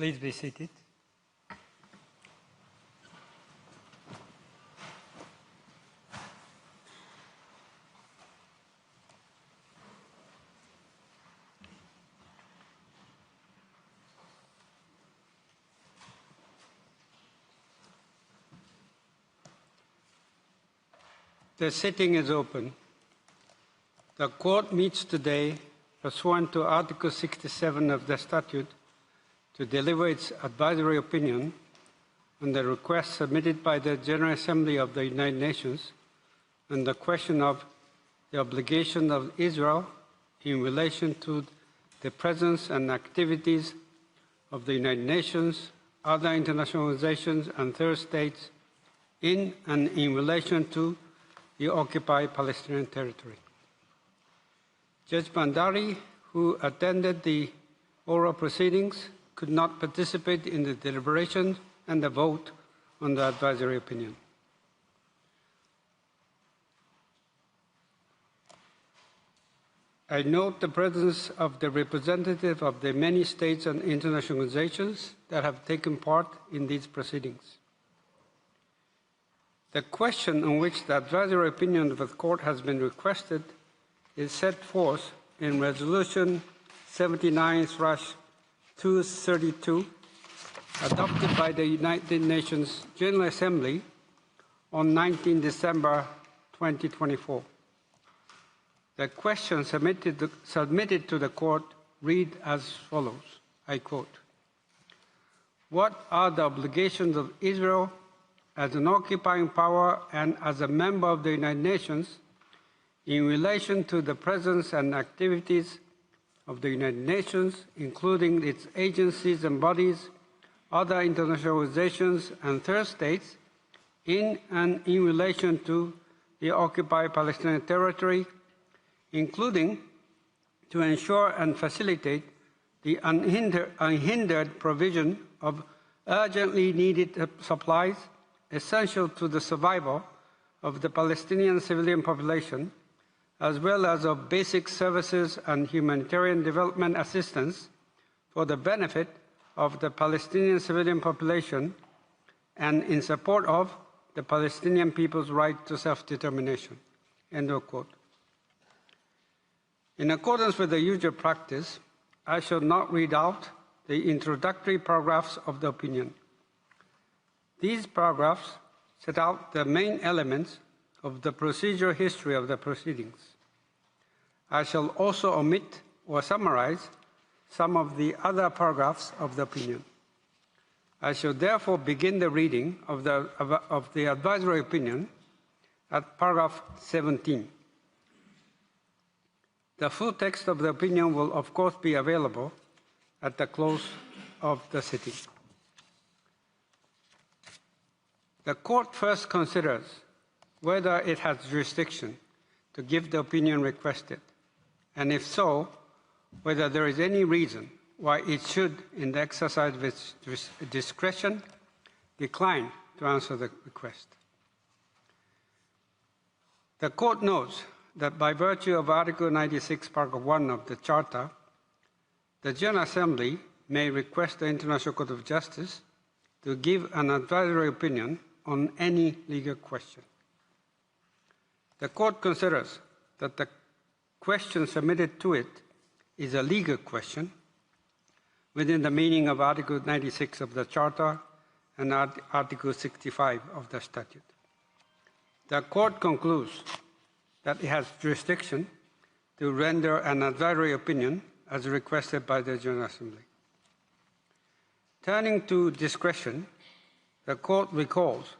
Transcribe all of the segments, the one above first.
Please be seated. The sitting is open. The Court meets today pursuant to Article 67 of the Statute to deliver its advisory opinion on the request submitted by the General Assembly of the United Nations on the question of the obligation of Israel in relation to the presence and activities of the United Nations, other international organizations, and third states in and in relation to the occupied Palestinian territory. Judge Bandari, who attended the oral proceedings, could not participate in the deliberation and the vote on the advisory opinion. I note the presence of the representative of the many states and international organizations that have taken part in these proceedings. The question on which the advisory opinion of the Court has been requested is set forth in Resolution 79/232, adopted by the United Nations General Assembly on 19 December 2024. The question submitted to the Court read as follows, I quote, "What are the obligations of Israel as an occupying power and as a member of the United Nations in relation to the presence and activities of the United Nations, including its agencies and bodies, other international organizations, and third states, in and in relation to the occupied Palestinian territory, including to ensure and facilitate the unhindered provision of urgently needed supplies essential to the survival of the Palestinian civilian population, as well as of basic services and humanitarian development assistance for the benefit of the Palestinian civilian population and in support of the Palestinian people's right to self-determination." End of quote. In accordance with the usual practice, I shall not read out the introductory paragraphs of the opinion. These paragraphs set out the main elements of the procedural history of the proceedings. I shall also omit or summarize some of the other paragraphs of the opinion. I shall therefore begin the reading of the advisory opinion at paragraph 17. The full text of the opinion will, of course, be available at the close of the sitting. The Court first considers whether it has jurisdiction to give the opinion requested, and if so, whether there is any reason why it should, in the exercise of its discretion, decline to answer the request. The Court notes that by virtue of Article 96, Paragraph 1 of the Charter, the General Assembly may request the International Court of Justice to give an advisory opinion on any legal question. The Court considers that the question submitted to it is a legal question within the meaning of Article 96 of the Charter and Article 65 of the Statute. The Court concludes that it has jurisdiction to render an advisory opinion as requested by the General Assembly. Turning to discretion, the Court recalls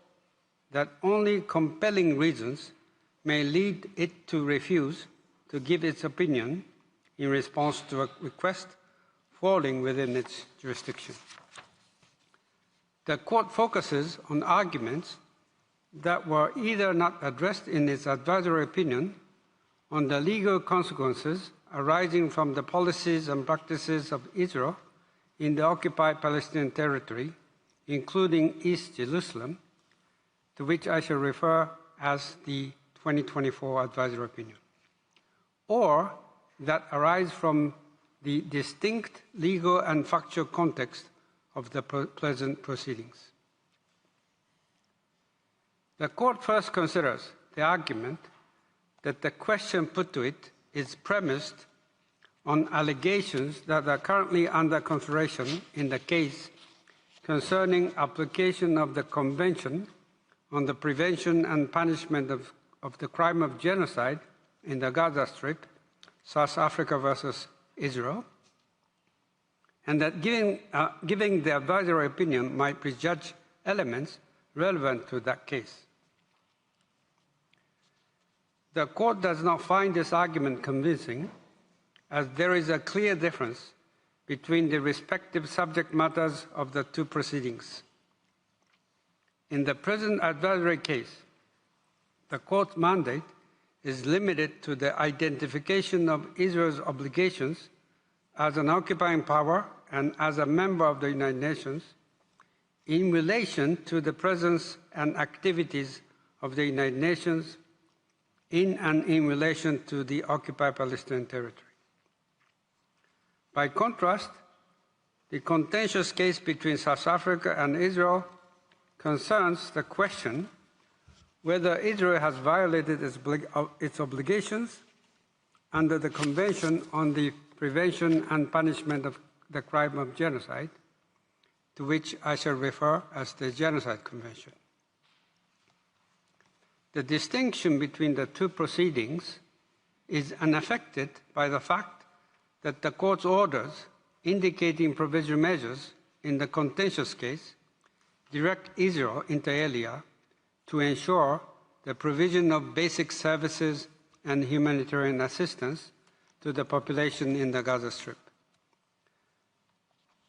that only compelling reasons may lead it to refuse to give its opinion in response to a request falling within its jurisdiction. The Court focuses on arguments that were either not addressed in its advisory opinion on the legal consequences arising from the policies and practices of Israel in the occupied Palestinian territory, including East Jerusalem, to which I shall refer as the 2024 advisory opinion, or that arise from the distinct legal and factual context of the present proceedings. The Court first considers the argument that the question put to it is premised on allegations that are currently under consideration in the case concerning application of the Convention on the Prevention and Punishment of the Crime of Genocide in the Gaza Strip, South Africa versus Israel, and that giving the advisory opinion might prejudge elements relevant to that case. The Court does not find this argument convincing, as there is a clear difference between the respective subject matters of the two proceedings. In the present advisory case, the Court's mandate is limited to the identification of Israel's obligations as an occupying power and as a member of the United Nations in relation to the presence and activities of the United Nations in and in relation to the occupied Palestinian territory. By contrast, the contentious case between South Africa and Israel concerns the question whether Israel has violated its obligations under the Convention on the Prevention and Punishment of the Crime of Genocide, to which I shall refer as the Genocide Convention. The distinction between the two proceedings is unaffected by the fact that the Court's orders indicating provisional measures in the contentious case direct Israel inter alia to ensure the provision of basic services and humanitarian assistance to the population in the Gaza Strip.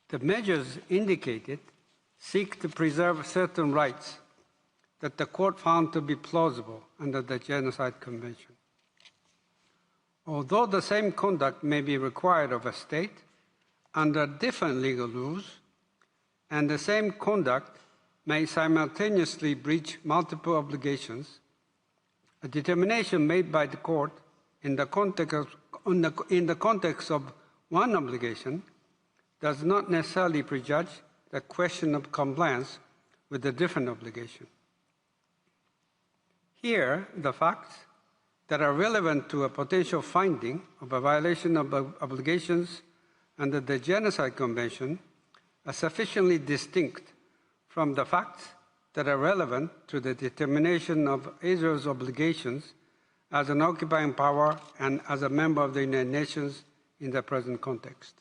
The measures indicated seek to preserve certain rights that the Court found to be plausible under the Genocide Convention. Although the same conduct may be required of a state under different legal rules, and the same conduct may simultaneously breach multiple obligations, a determination made by the Court in the context of one obligation does not necessarily prejudge the question of compliance with a different obligation. Here, the facts that are relevant to a potential finding of a violation of obligations under the Genocide Convention are sufficiently distinct from the facts that are relevant to the determination of Israel's obligations as an occupying power and as a member of the United Nations in the present context.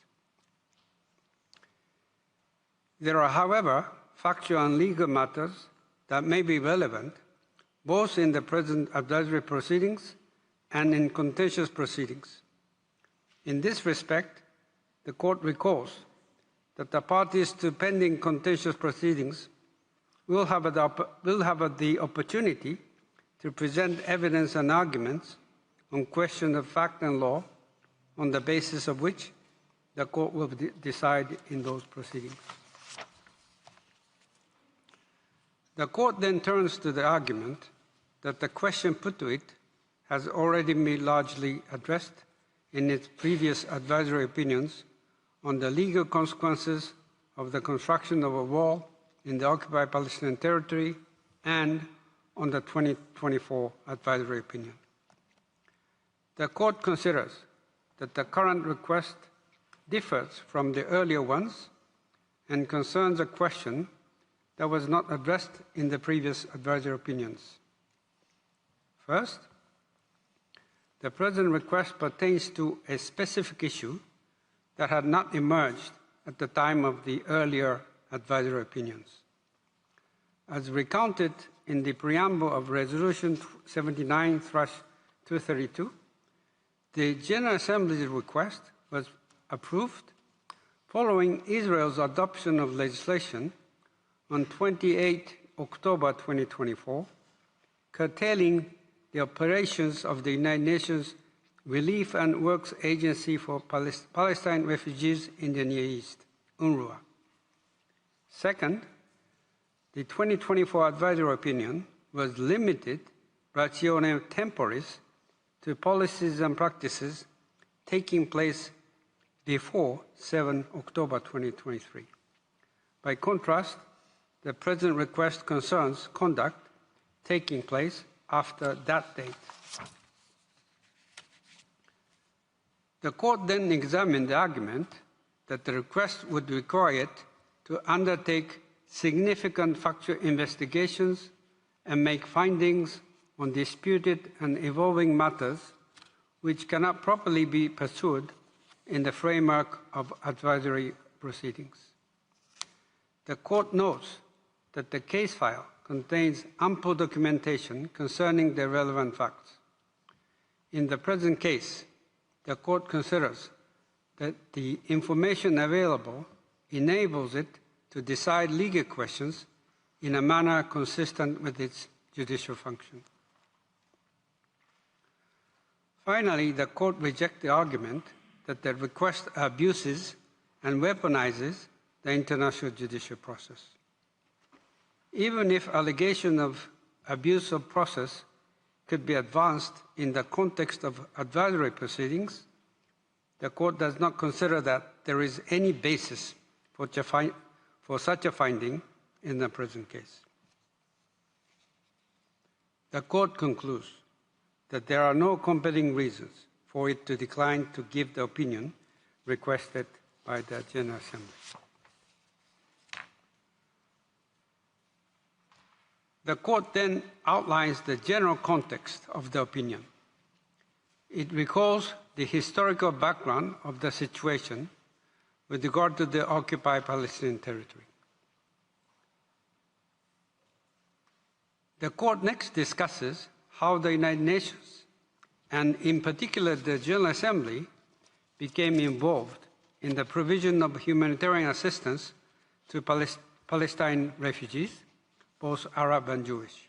There are, however, factual and legal matters that may be relevant both in the present advisory proceedings and in contentious proceedings. In this respect, the Court recalls that the parties to pending contentious proceedings will have the opportunity to present evidence and arguments on questions of fact and law, on the basis of which the Court will decide in those proceedings. The Court then turns to the argument that the question put to it has already been largely addressed in its previous advisory opinions on the legal consequences of the construction of a wall in the occupied Palestinian territory and on the 2024 advisory opinion. The Court considers that the current request differs from the earlier ones and concerns a question that was not addressed in the previous advisory opinions. First, the present request pertains to a specific issue that had not emerged at the time of the earlier advisory opinions. As recounted in the preamble of Resolution 79/232, the General Assembly's request was approved following Israel's adoption of legislation on 28 October 2024, curtailing the operations of the United Nations Relief and Works Agency for Palestine Refugees in the Near East, UNRWA. Second, the 2024 advisory opinion was limited ratione temporis to policies and practices taking place before 7 October 2023, By contrast, the present request concerns conduct taking place after that date. The Court then examined the argument that the request would require it to undertake significant factual investigations and make findings on disputed and evolving matters which cannot properly be pursued in the framework of advisory proceedings. The Court notes that the case file contains ample documentation concerning the relevant facts. In the present case, the Court considers that the information available enables it to decide legal questions in a manner consistent with its judicial function. Finally, the Court rejects the argument that the request abuses and weaponizes the international judicial process. Even if allegations of abuse of process could be advanced in the context of advisory proceedings, the Court does not consider that there is any basis for such a finding in the present case. The Court concludes that there are no compelling reasons for it to decline to give the opinion requested by the General Assembly. The Court then outlines the general context of the opinion. It recalls the historical background of the situation with regard to the occupied Palestinian territory. The Court next discusses how the United Nations, and in particular the General Assembly, became involved in the provision of humanitarian assistance to Palestine refugees, both Arab and Jewish.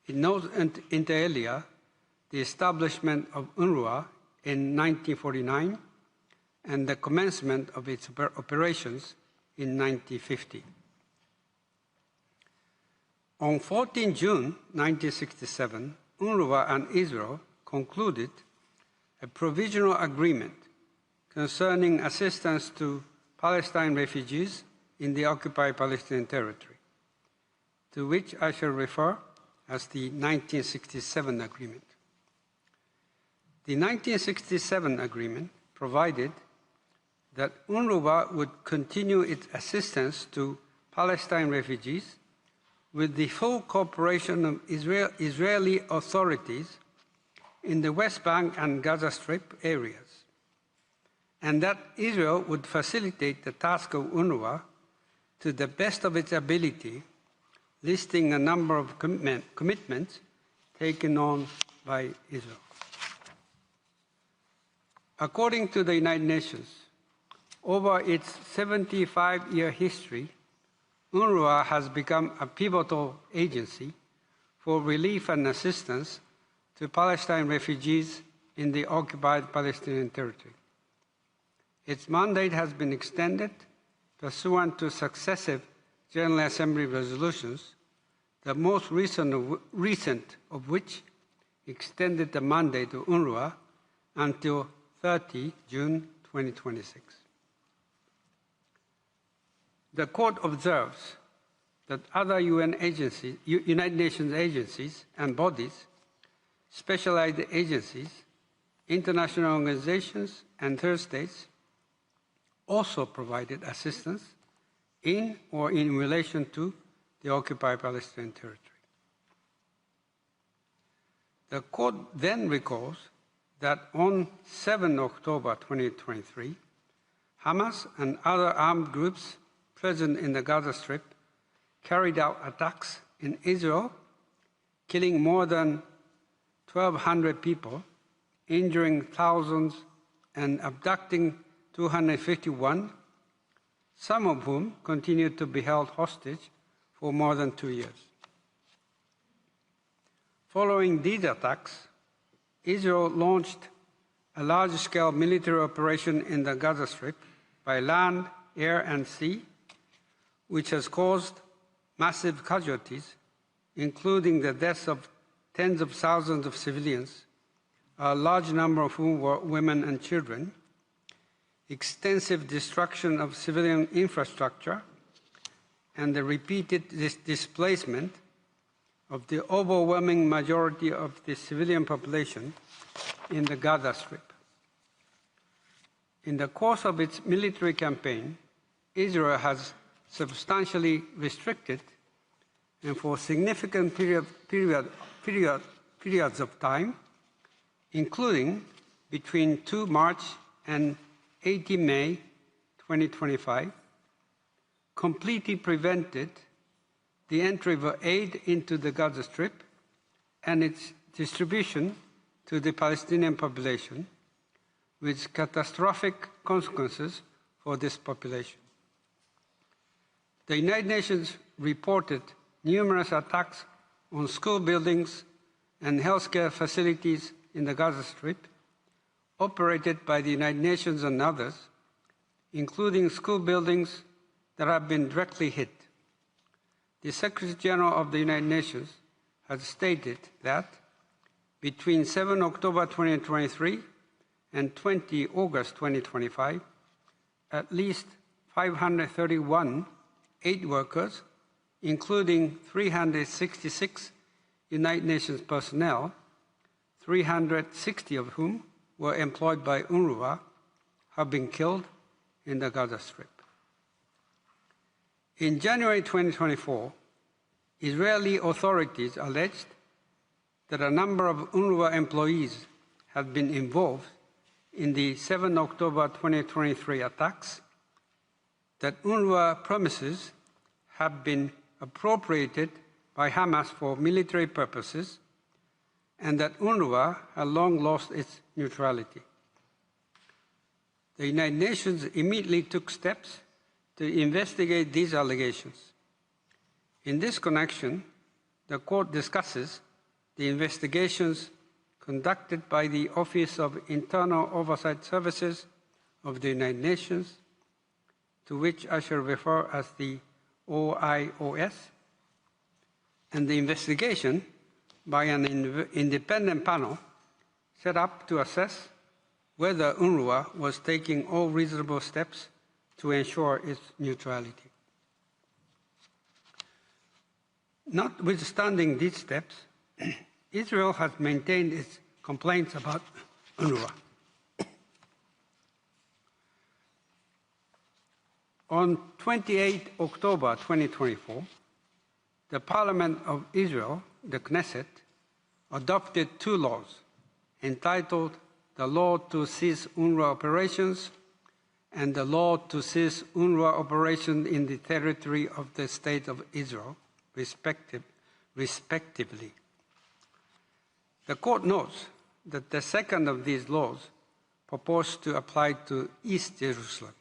It notes inter alia the establishment of UNRWA in 1949 and the commencement of its operations in 1950. On 14 June 1967, UNRWA and Israel concluded a provisional agreement concerning assistance to Palestine refugees in the occupied Palestinian territory, to which I shall refer as the 1967 agreement. The 1967 agreement provided that UNRWA would continue its assistance to Palestine refugees with the full cooperation of Israeli authorities in the West Bank and Gaza Strip areas, and that Israel would facilitate the task of UNRWA to the best of its ability, listing a number of commitments taken on by Israel. According to the United Nations, over its 75-year history, UNRWA has become a pivotal agency for relief and assistance to Palestine refugees in the occupied Palestinian territory. Its mandate has been extended pursuant to successive General Assembly resolutions, the most recent of which extended the mandate of UNRWA until 30 June 2026. The Court observes that other UN agencies, United Nations agencies and bodies, specialized agencies, international organizations, and third states also provided assistance in or in relation to the occupied Palestinian territory. The Court then recalls that on 7 October 2023, Hamas and other armed groups present in the Gaza Strip carried out attacks in Israel, killing more than 1,200 people, injuring thousands, and abducting 251, some of whom continued to be held hostage for more than 2 years. Following these attacks, Israel launched a large-scale military operation in the Gaza Strip by land, air, and sea, which has caused massive casualties, including the deaths of tens of thousands of civilians, a large number of whom were women and children, extensive destruction of civilian infrastructure, and the repeated displacement of the overwhelming majority of the civilian population in the Gaza Strip. In the course of its military campaign, Israel has substantially restricted and for significant periods of time, including between 2 March and 18 May 2025, completely prevented the entry of aid into the Gaza Strip and its distribution to the Palestinian population, with catastrophic consequences for this population. The United Nations reported numerous attacks on school buildings and healthcare facilities in the Gaza Strip, operated by the United Nations and others, including school buildings that have been directly hit. The Secretary General of the United Nations has stated that between 7 October 2023 and 20 August 2025, at least 531 aid workers, including 366 United Nations personnel, 360 of whom were employed by UNRWA, have been killed in the Gaza Strip. In January 2024, Israeli authorities alleged that a number of UNRWA employees had been involved in the 7 October 2023 attacks, that UNRWA premises have been appropriated by Hamas for military purposes, and that UNRWA had long lost its neutrality. The United Nations immediately took steps to investigate these allegations. In this connection, the Court discusses the investigations conducted by the Office of Internal Oversight Services of the United Nations, to which I shall refer as the OIOS, and the investigation by an independent panel set up to assess whether UNRWA was taking all reasonable steps to ensure its neutrality. Notwithstanding these steps, Israel has maintained its complaints about UNRWA. On 28 October 2024, the Parliament of Israel, the Knesset, adopted 2 laws entitled the Law to Cease UNRWA Operations and the Law to Cease UNRWA Operations in the Territory of the State of Israel, respectively. The Court notes that the second of these laws purports to apply to East Jerusalem.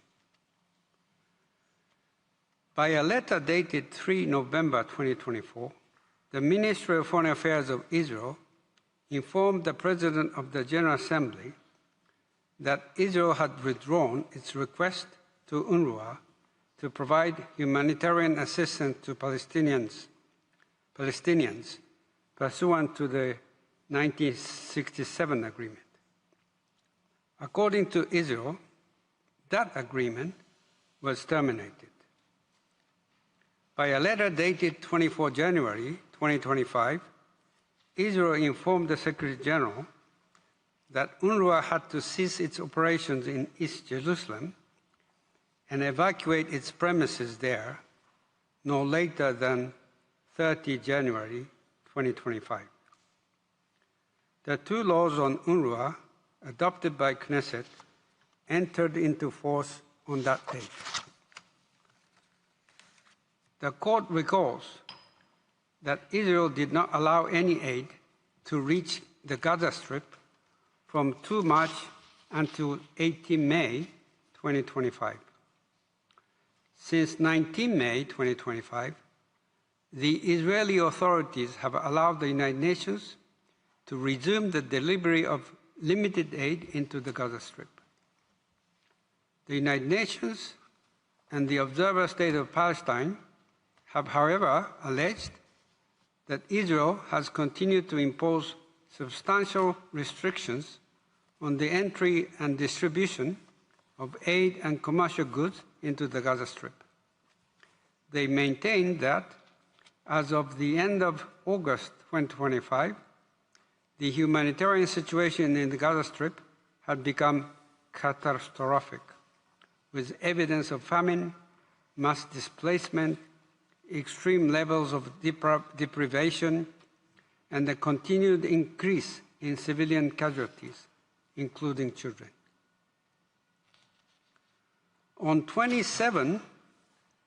By a letter dated 3 November 2024, the Ministry of Foreign Affairs of Israel informed the President of the General Assembly that Israel had withdrawn its request to UNRWA to provide humanitarian assistance to Palestinians pursuant to the 1967 agreement. According to Israel, that agreement was terminated. By a letter dated 24 January 2025, Israel informed the Secretary General that UNRWA had to cease its operations in East Jerusalem and evacuate its premises there no later than 30 January 2025. The 2 laws on UNRWA adopted by Knesset entered into force on that date. The Court recalls that Israel did not allow any aid to reach the Gaza Strip from 2 March until 18 May 2025. Since 19 May 2025, the Israeli authorities have allowed the United Nations to resume the delivery of limited aid into the Gaza Strip. The United Nations and the Observer State of Palestine have, however, alleged that Israel has continued to impose substantial restrictions on the entry and distribution of aid and commercial goods into the Gaza Strip. they maintained that, as of the end of August 2025, the humanitarian situation in the Gaza Strip had become catastrophic, with evidence of famine, mass displacement, extreme levels of deprivation, and a continued increase in civilian casualties, including children. On 27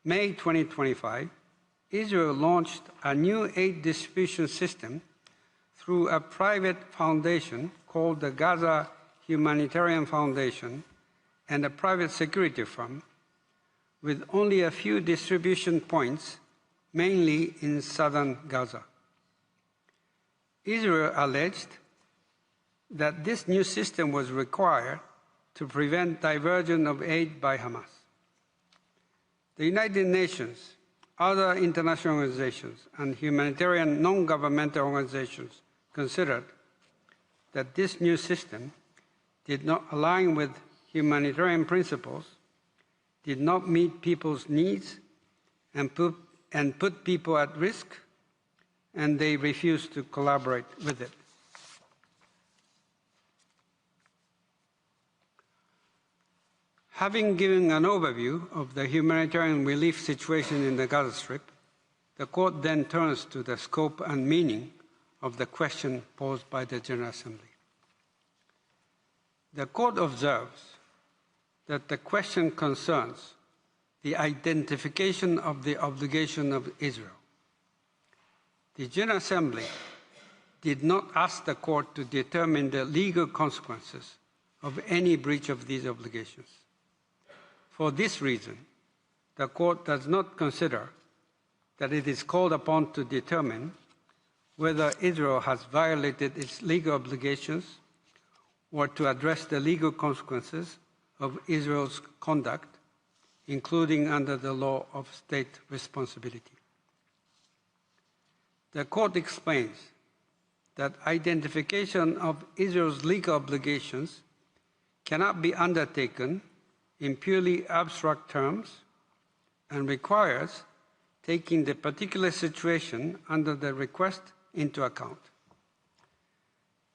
May 2025, Israel launched a new aid distribution system through a private foundation called the Gaza Humanitarian Foundation and a private security firm, with only a few distribution points, mainly in southern Gaza. Israel alleged that this new system was required to prevent diversion of aid by Hamas. The United Nations, other international organizations, and humanitarian non-governmental organizations considered that this new system did not align with humanitarian principles, did not meet people's needs, and put people at risk, and they refused to collaborate with it. Having given an overview of the humanitarian relief situation in the Gaza Strip, the Court then turns to the scope and meaning of the question posed by the General Assembly. The Court observes that the question concerns the identification of the obligation of Israel. The General Assembly did not ask the Court to determine the legal consequences of any breach of these obligations. For this reason, the Court does not consider that it is called upon to determine whether Israel has violated its legal obligations or to address the legal consequences of Israel's conduct, including under the law of state responsibility. The Court explains that identification of Israel's legal obligations cannot be undertaken in purely abstract terms and requires taking the particular situation under the request into account.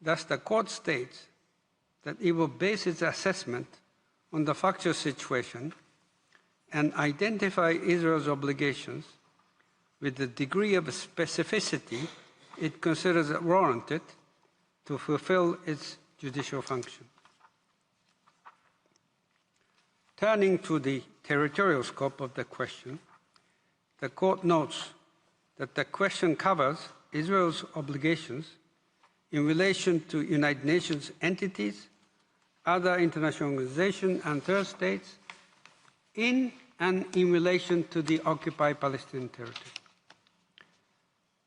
Thus, the Court states that it will base its assessment on the factual situation and identify Israel's obligations with the degree of specificity it considers warranted to fulfill its judicial function. Turning to the territorial scope of the question, the Court notes that the question covers Israel's obligations in relation to United Nations entities, other international organizations, and third states in and in relation to the occupied Palestinian territory.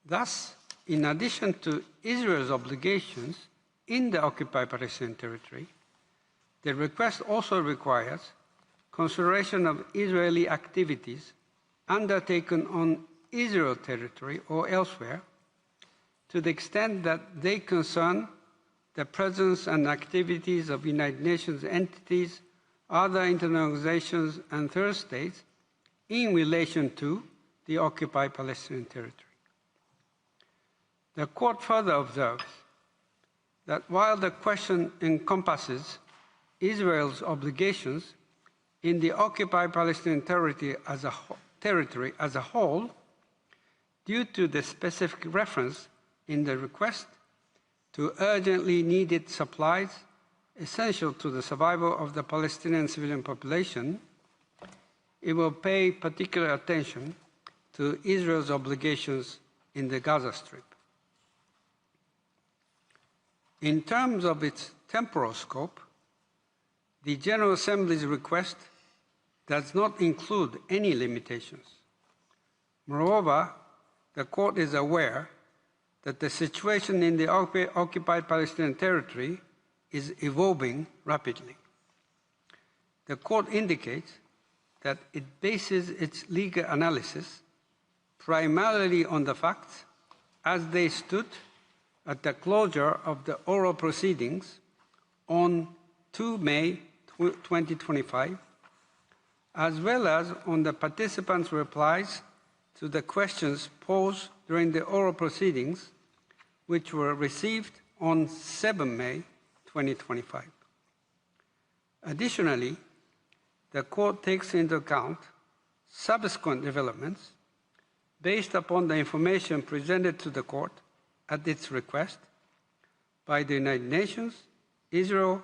Thus, in addition to Israel's obligations in the occupied Palestinian territory, the request also requires consideration of Israeli activities undertaken on Israel territory or elsewhere to the extent that they concern the presence and activities of United Nations entities, other international organizations, and third states in relation to the occupied Palestinian territory. The Court further observes that while the question encompasses Israel's obligations in the occupied Palestinian territory as a whole, due to the specific reference in the request to urgently needed supplies essential to the survival of the Palestinian civilian population, it will pay particular attention to Israel's obligations in the Gaza Strip. In terms of its temporal scope, the General Assembly's request does not include any limitations. Moreover, the Court is aware that the situation in the occupied Palestinian territory is evolving rapidly. The Court indicates that it bases its legal analysis primarily on the facts as they stood at the closure of the oral proceedings on 2 May 2025, as well as on the participants' replies to the questions posed during the oral proceedings, which were received on 7 May 2025. Additionally, the Court takes into account subsequent developments based upon the information presented to the Court at its request by the United Nations, Israel,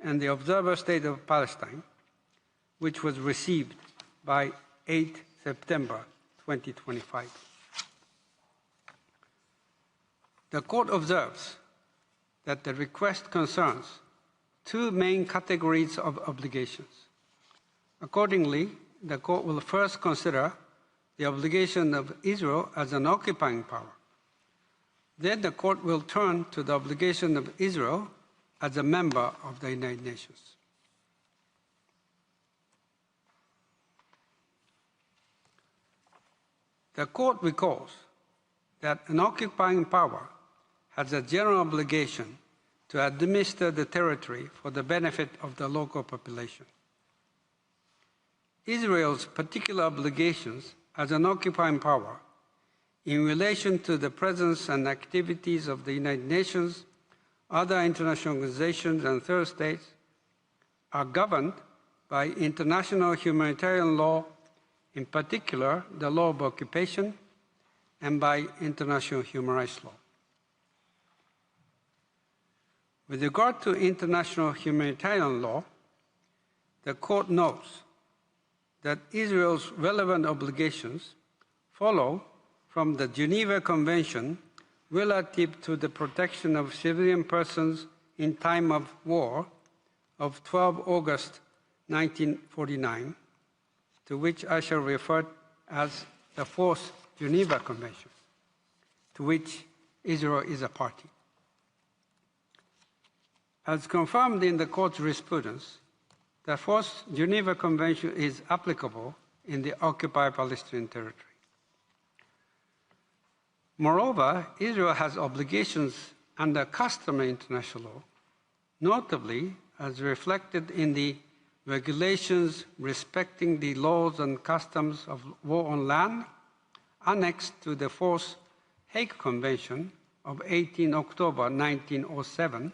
and the Observer State of Palestine, which was received by 8 September 2025. The Court observes that the request concerns two main categories of obligations. Accordingly, the Court will first consider the obligation of Israel as an occupying power. Then the Court will turn to the obligation of Israel as a member of the United Nations. The Court recalls that an occupying power has a general obligation to administer the territory for the benefit of the local population. Israel's particular obligations as an occupying power in relation to the presence and activities of the United Nations, other international organizations, and third states are governed by international humanitarian law, in particular the law of occupation, and by international human rights law. With regard to international humanitarian law, the Court notes that Israel's relevant obligations follow from the Geneva Convention relative to the protection of civilian persons in time of war of 12 August 1949, to which I shall refer as the Fourth Geneva Convention, to which Israel is a party. As confirmed in the Court's jurisprudence, the Fourth Geneva Convention is applicable in the occupied Palestinian territory. Moreover, Israel has obligations under customary international law, notably as reflected in the regulations respecting the laws and customs of war on land annexed to the Fourth Hague Convention of 18 October 1907,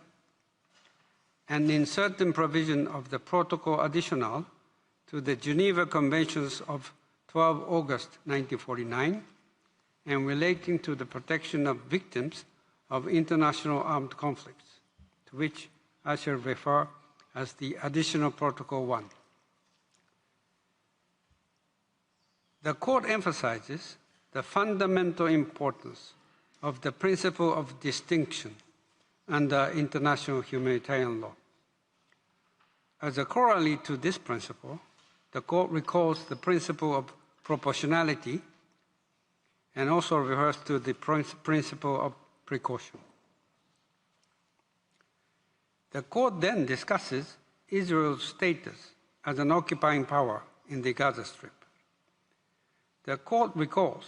and in certain provision of the Protocol Additional to the Geneva Conventions of 12 August 1949, and relating to the protection of victims of international armed conflicts, to which I shall refer as the Additional Protocol 1. The Court emphasizes the fundamental importance of the principle of distinction under international humanitarian law. As a corollary to this principle, the Court recalls the principle of proportionality and also refers to the principle of precaution. The Court then discusses Israel's status as an occupying power in the Gaza Strip. The Court recalls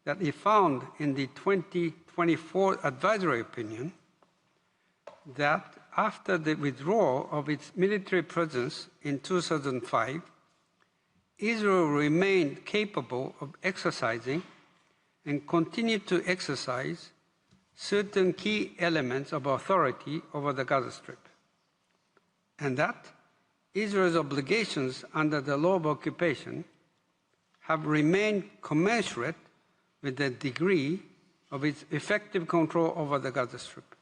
that it found in the 2024 advisory opinion that after the withdrawal of its military presence in 2005, Israel remained capable of exercising and continued to exercise certain key elements of authority over the Gaza Strip, and that Israel's obligations under the law of occupation have remained commensurate with the degree of its effective control over the Gaza Strip.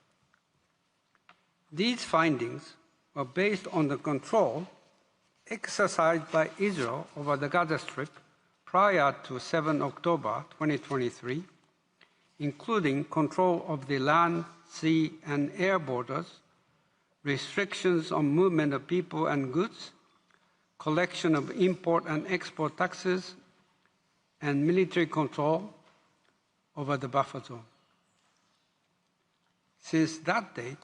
These findings were based on the control exercised by Israel over the Gaza Strip prior to 7 October 2023, including control of the land, sea, and air borders, restrictions on movement of people and goods, collection of import and export taxes, and military control over the buffer zone. Since that date,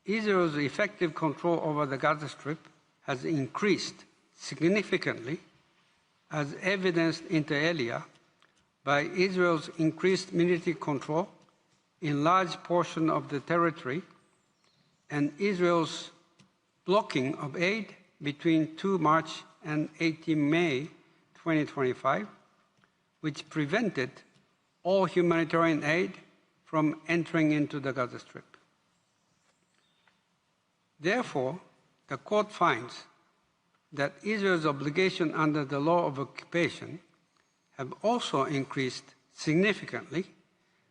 Israel's effective control over the Gaza Strip has increased significantly, as evidenced inter alia by Israel's increased military control in large portion of the territory and Israel's blocking of aid between 2 March and 18 May 2025, which prevented all humanitarian aid from entering into the Gaza Strip. Therefore, the Court finds that Israel's obligation under the law of occupation have also increased significantly,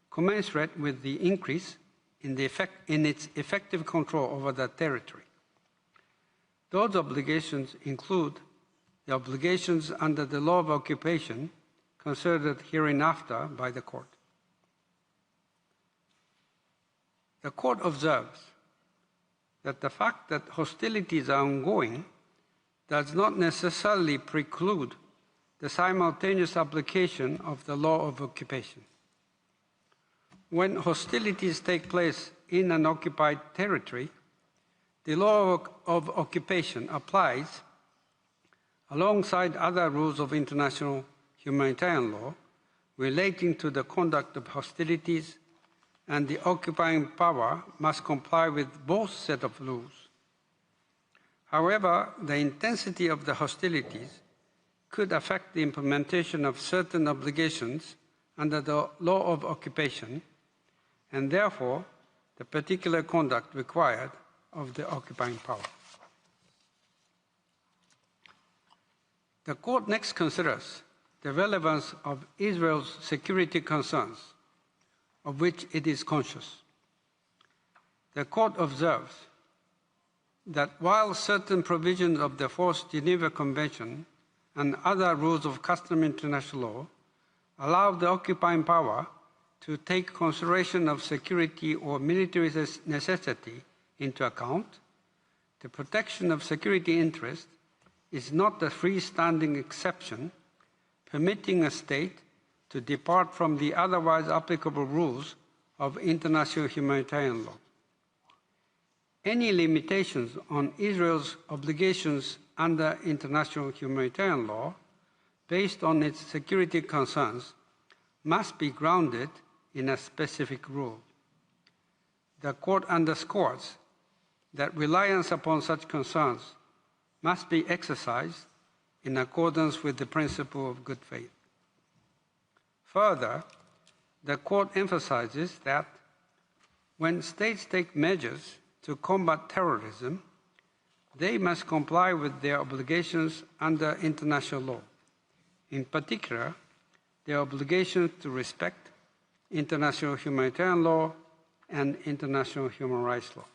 commensurate with the increase in its effective control over the territory. Those obligations include the obligations under the law of occupation considered hereinafter by the Court. The Court observes that the fact that hostilities are ongoing does not necessarily preclude the simultaneous application of the law of occupation. When hostilities take place in an occupied territory, the law of occupation applies alongside other rules of international humanitarian law relating to the conduct of hostilities, and the occupying power must comply with both sets of rules. However, the intensity of the hostilities could affect the implementation of certain obligations under the law of occupation, and therefore the particular conduct required of the occupying power. The Court next considers the relevance of Israel's security concerns, of which it is conscious. The Court observes that while certain provisions of the Fourth Geneva Convention and other rules of customary international law allow the occupying power to take consideration of security or military necessity into account, the protection of security interests is not a freestanding exception permitting a state to depart from the otherwise applicable rules of international humanitarian law. Any limitations on Israel's obligations under international humanitarian law based on its security concerns must be grounded in a specific rule. The Court underscores that reliance upon such concerns must be exercised in accordance with the principle of good faith. Further, the Court emphasizes that when states take measures to combat terrorism, they must comply with their obligations under international law, in particular, their obligations to respect international humanitarian law and international human rights law.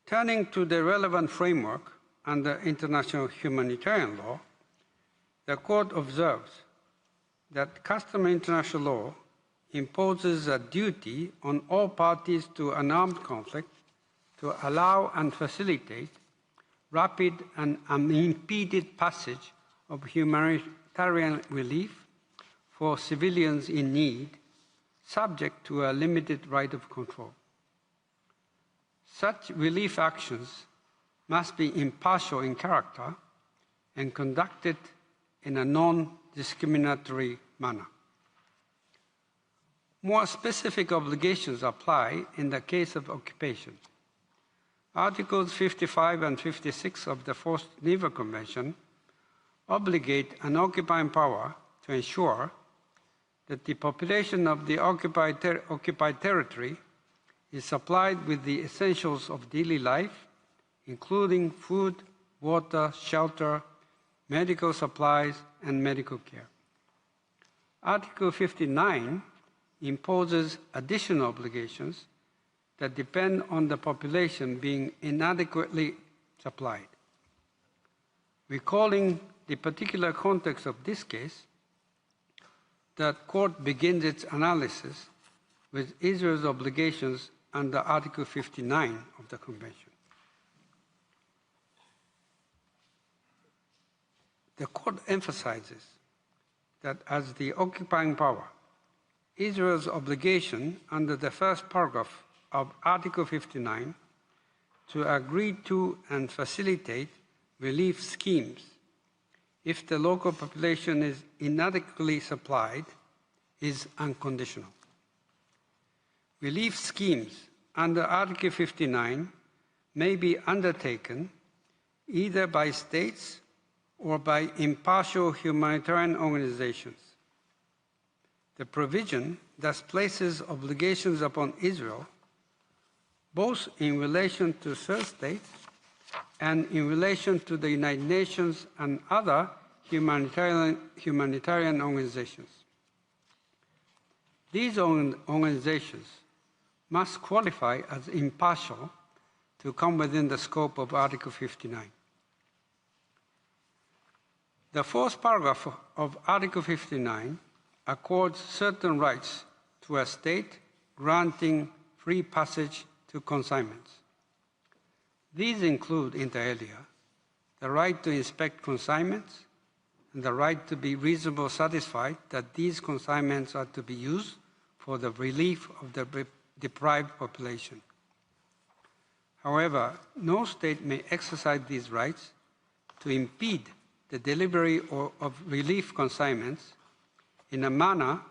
Turning to the relevant framework under international humanitarian law, the Court observes that customary international law imposes a duty on all parties to an armed conflict to allow and facilitate rapid and unimpeded passage of humanitarian relief for civilians in need, subject to a limited right of control. Such relief actions must be impartial in character and conducted in a non-discriminatory manner. More specific obligations apply in the case of occupation. Articles 55 and 56 of the Fourth Geneva Convention obligate an occupying power to ensure that the population of the occupied territory is supplied with the essentials of daily life, including food, water, shelter, medical supplies, and medical care. Article 59 imposes additional obligations that depend on the population being inadequately supplied. Recalling the particular context of this case, the Court begins its analysis with Israel's obligations under Article 59 of the Convention. The Court emphasizes that as the occupying power, Israel's obligation under the first paragraph of Article 59 to agree to and facilitate relief schemes if the local population is inadequately supplied is unconditional. Relief schemes under Article 59 may be undertaken either by states or by impartial humanitarian organizations. The provision thus places obligations upon Israel, both in relation to third states and in relation to the United Nations and other humanitarian organizations. These organizations must qualify as impartial to come within the scope of Article 59. The fourth paragraph of Article 59 accords certain rights to a state granting free passage to consignments. These include, inter alia, the right to inspect consignments and the right to be reasonably satisfied that these consignments are to be used for the relief of the deprived population. However, no state may exercise these rights to impede the delivery of relief consignments in a manner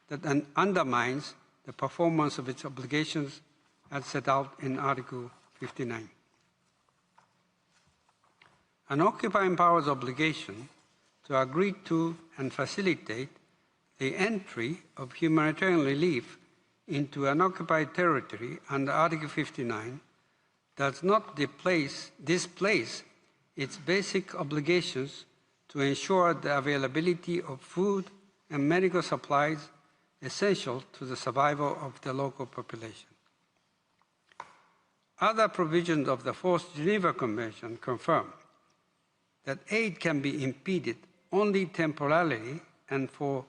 that undermines the performance of its obligations as set out in Article 59. An occupying power's obligation to agree to and facilitate the entry of humanitarian relief into an occupied territory under Article 59 does not displace its basic obligations to ensure the availability of food and medical supplies essential to the survival of the local population. Other provisions of the Fourth Geneva Convention confirm that aid can be impeded only temporarily and for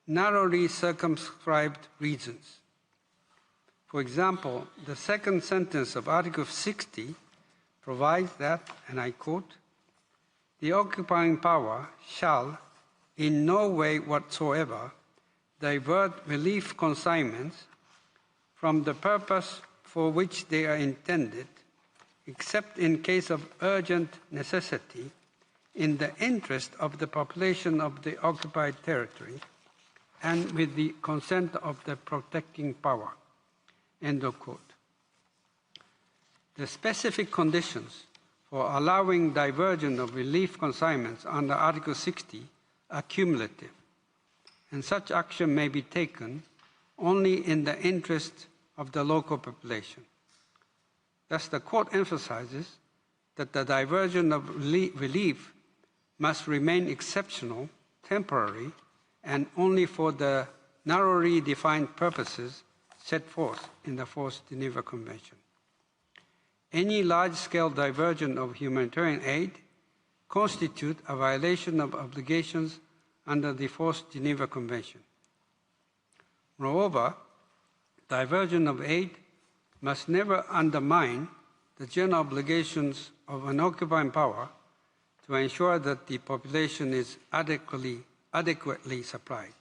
narrowly circumscribed reasons. For example, the second sentence of Article 60 provides that, and I quote, "The occupying power shall in no way whatsoever divert relief consignments from the purpose for which they are intended, except in case of urgent necessity, in the interest of the population of the occupied territory and with the consent of the protecting power." End of quote. The specific conditions for allowing diversion of relief consignments under Article 60 are cumulative, and such action may be taken only in the interest of the local population. Thus, the Court emphasizes that the diversion of relief must remain exceptional, temporary, and only for the narrowly defined purposes set forth in the Fourth Geneva Convention. Any large-scale diversion of humanitarian aid constitutes a violation of obligations under the Fourth Geneva Convention. Moreover, diversion of aid must never undermine the general obligations of an occupying power to ensure that the population is adequately supplied.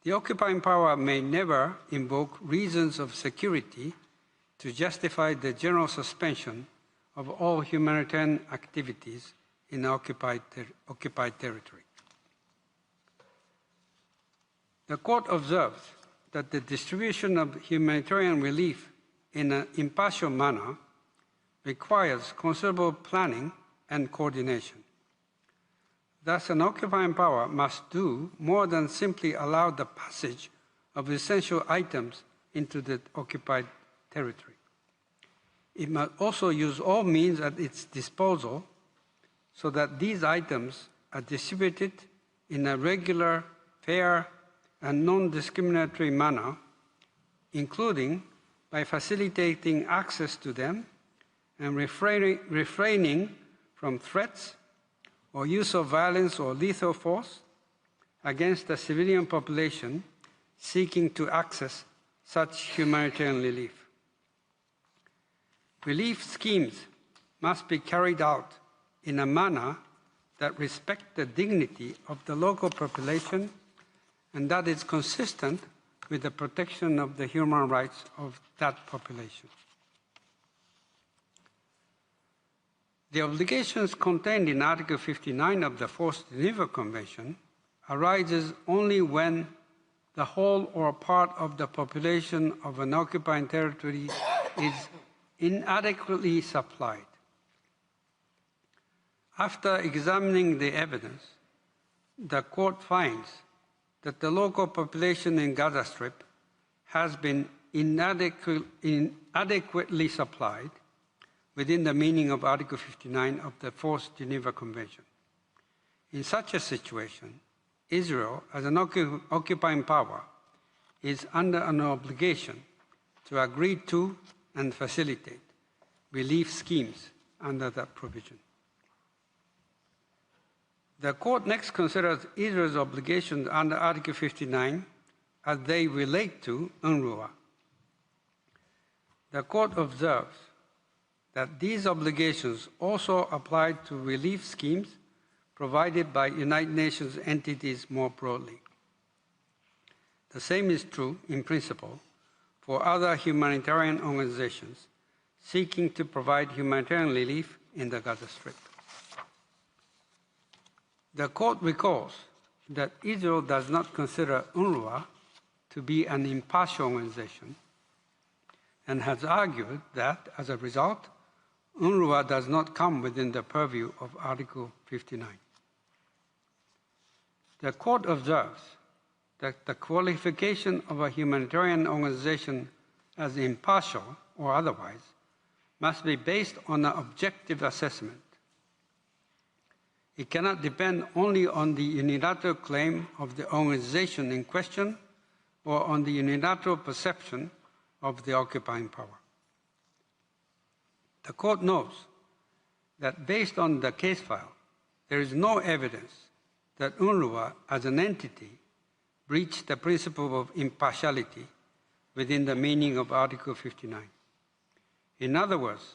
The occupying power may never invoke reasons of security to justify the general suspension of all humanitarian activities in occupied territory. The Court observes that the distribution of humanitarian relief in an impartial manner requires considerable planning and coordination. Thus, an occupying power must do more than simply allow the passage of essential items into the occupied territory. It must also use all means at its disposal so that these items are distributed in a regular, fair, and non-discriminatory manner, including by facilitating access to them and refraining from threats or use of violence or lethal force against the civilian population seeking to access such humanitarian relief. Relief schemes must be carried out in a manner that respects the dignity of the local population and that is consistent with the protection of the human rights of that population. The obligations contained in Article 59 of the Fourth Geneva Convention arises only when the whole or part of the population of an occupying territory is inadequately supplied. After examining the evidence, the court finds that the local population in Gaza Strip has been inadequately supplied within the meaning of Article 59 of the Fourth Geneva Convention. In such a situation, Israel, as an occupying power, is under an obligation to agree to and facilitate relief schemes under that provision. The court next considers Israel's obligations under Article 59 as they relate to UNRWA. The court observes that these obligations also apply to relief schemes provided by United Nations entities more broadly. The same is true, in principle, for other humanitarian organizations seeking to provide humanitarian relief in the Gaza Strip. The court recalls that Israel does not consider UNRWA to be an impartial organization and has argued that, as a result, UNRWA does not come within the purview of Article 59. The court observes that the qualification of a humanitarian organization as impartial or otherwise must be based on an objective assessment. It cannot depend only on the unilateral claim of the organization in question or on the unilateral perception of the occupying power. The court notes that based on the case file, there is no evidence that UNRWA as an entity breached the principle of impartiality within the meaning of Article 59. In other words,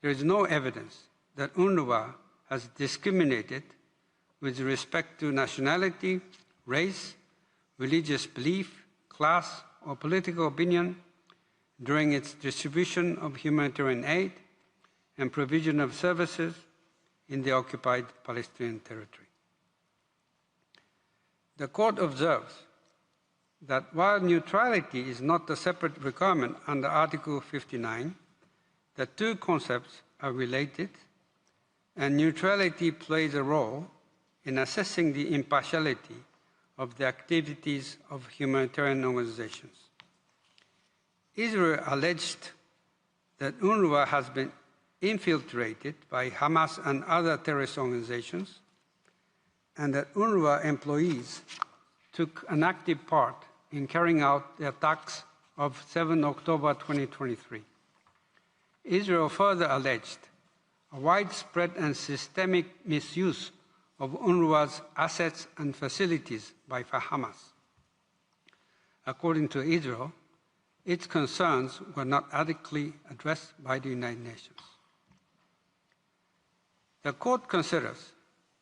there is no evidence that UNRWA has discriminated with respect to nationality, race, religious belief, class, or political opinion during its distribution of humanitarian aid and provision of services in the occupied Palestinian territory. The court observes that while neutrality is not a separate requirement under Article 59, the two concepts are related, and neutrality plays a role in assessing the impartiality of the activities of humanitarian organizations. Israel alleged that UNRWA has been infiltrated by Hamas and other terrorist organizations, and that UNRWA employees took an active part in carrying out the attacks of 7 October 2023. Israel further alleged a widespread and systemic misuse of UNRWA's assets and facilities by Hamas. According to Israel, its concerns were not adequately addressed by the United Nations. The court considers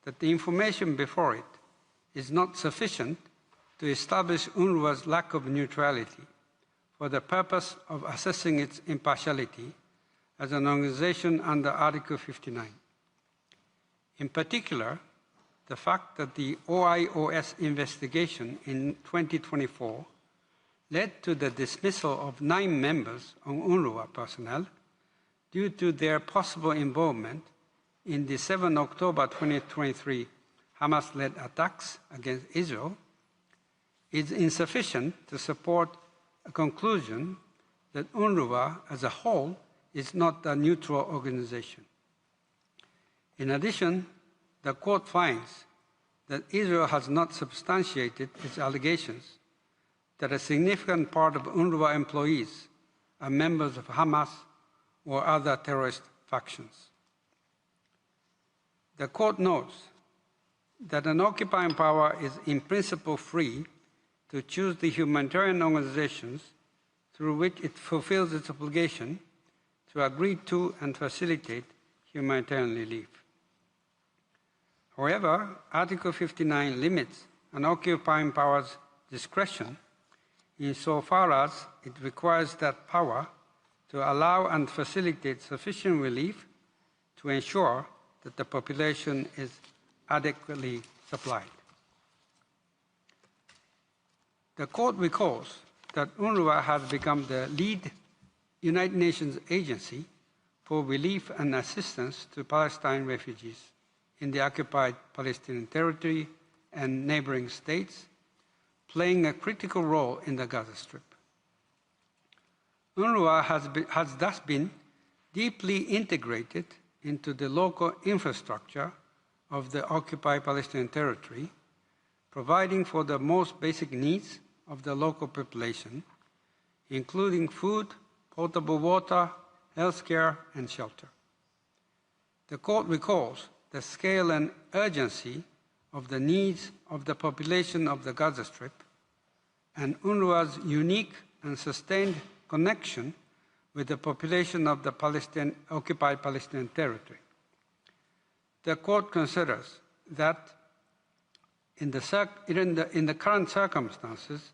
that the information before it is not sufficient to establish UNRWA's lack of neutrality for the purpose of assessing its impartiality as an organization under Article 59. In particular, the fact that the OIOS investigation in 2024 led to the dismissal of 9 members of UNRWA personnel due to their possible involvement in the 7 October 2023 Hamas-led attacks against Israel is insufficient to support a conclusion that UNRWA as a whole is not a neutral organization. In addition, the court finds that Israel has not substantiated its allegations that a significant part of UNRWA employees are members of Hamas or other terrorist factions. The court notes that an occupying power is in principle free to choose the humanitarian organizations through which it fulfills its obligation to agree to and facilitate humanitarian relief. However, Article 59 limits an occupying power's discretion insofar as it requires that power to allow and facilitate sufficient relief to ensure that the population is adequately supplied. The court recalls that UNRWA has become the lead United Nations agency for relief and assistance to Palestine refugees. in the occupied Palestinian territory and neighboring states, playing a critical role in the Gaza Strip. UNRWA has thus been deeply integrated into the local infrastructure of the occupied Palestinian territory, providing for the most basic needs of the local population, including food, potable water, healthcare, and shelter. The Court recalls the scale and urgency of the needs of the population of the Gaza Strip and UNRWA's unique and sustained connection with the population of the occupied Palestinian territory. The Court considers that in the current circumstances,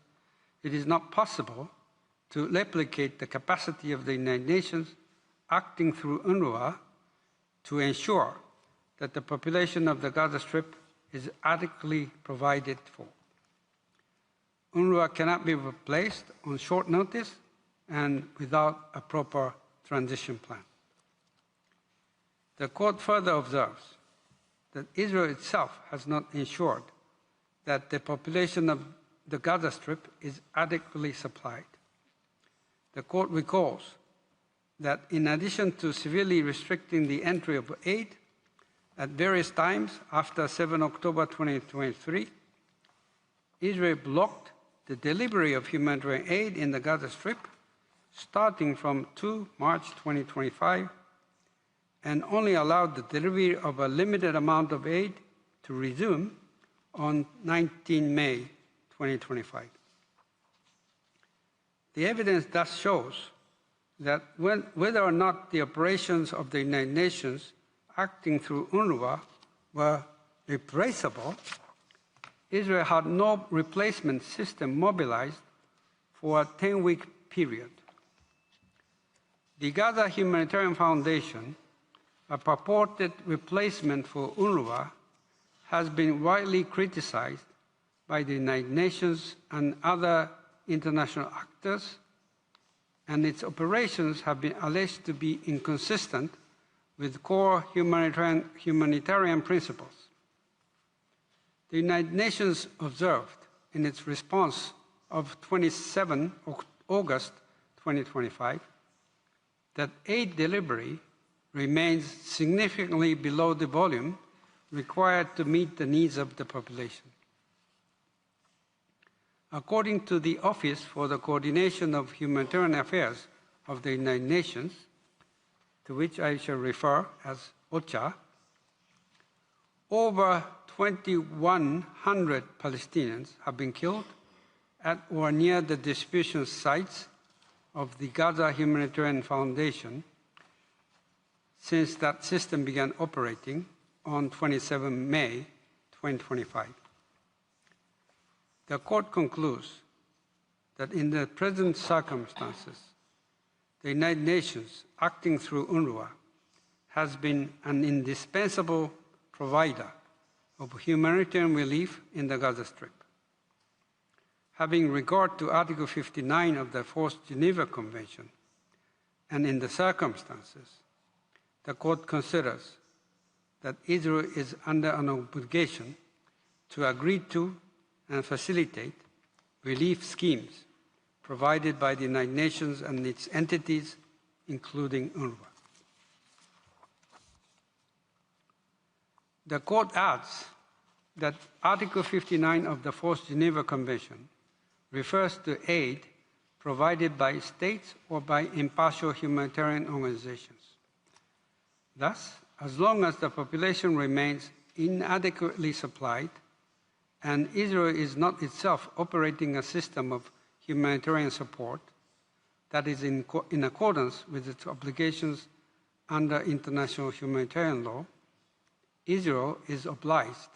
it is not possible to replicate the capacity of the United Nations acting through UNRWA to ensure that the population of the Gaza Strip is adequately provided for. UNRWA cannot be replaced on short notice and without a proper transition plan. The Court further observes that Israel itself has not ensured that the population of the Gaza Strip is adequately supplied. The Court recalls that in addition to severely restricting the entry of aid at various times after 7 October 2023, Israel blocked the delivery of humanitarian aid in the Gaza Strip starting from 2 March 2025 and only allowed the delivery of a limited amount of aid to resume on 19 May 2025. The evidence thus shows that whether or not the operations of the United Nations acting through UNRWA were replaceable, Israel had no replacement system mobilized for a 10-week period. The Gaza Humanitarian Foundation, a purported replacement for UNRWA, has been widely criticized by the United Nations and other international actors, and its operations have been alleged to be inconsistent with core humanitarian principles. The United Nations observed in its response of 27 August 2025 that aid delivery remains significantly below the volume required to meet the needs of the population. According to the Office for the Coordination of Humanitarian Affairs of the United Nations, to which I shall refer as OCHA, over 2,100 Palestinians have been killed at or near the distribution sites of the Gaza Humanitarian Foundation since that system began operating on 27 May 2025. The Court concludes that in the present circumstances, the United Nations, acting through UNRWA, has been an indispensable provider of humanitarian relief in the Gaza Strip. Having regard to Article 59 of the Fourth Geneva Convention, and in the circumstances, the Court considers that Israel is under an obligation to agree to and facilitate relief schemes provided by the United Nations and its entities, including UNRWA. The Court adds that Article 59 of the Fourth Geneva Convention refers to aid provided by states or by impartial humanitarian organizations. Thus, as long as the population remains inadequately supplied and Israel is not itself operating a system of humanitarian support that is in accordance with its obligations under international humanitarian law, Israel is obliged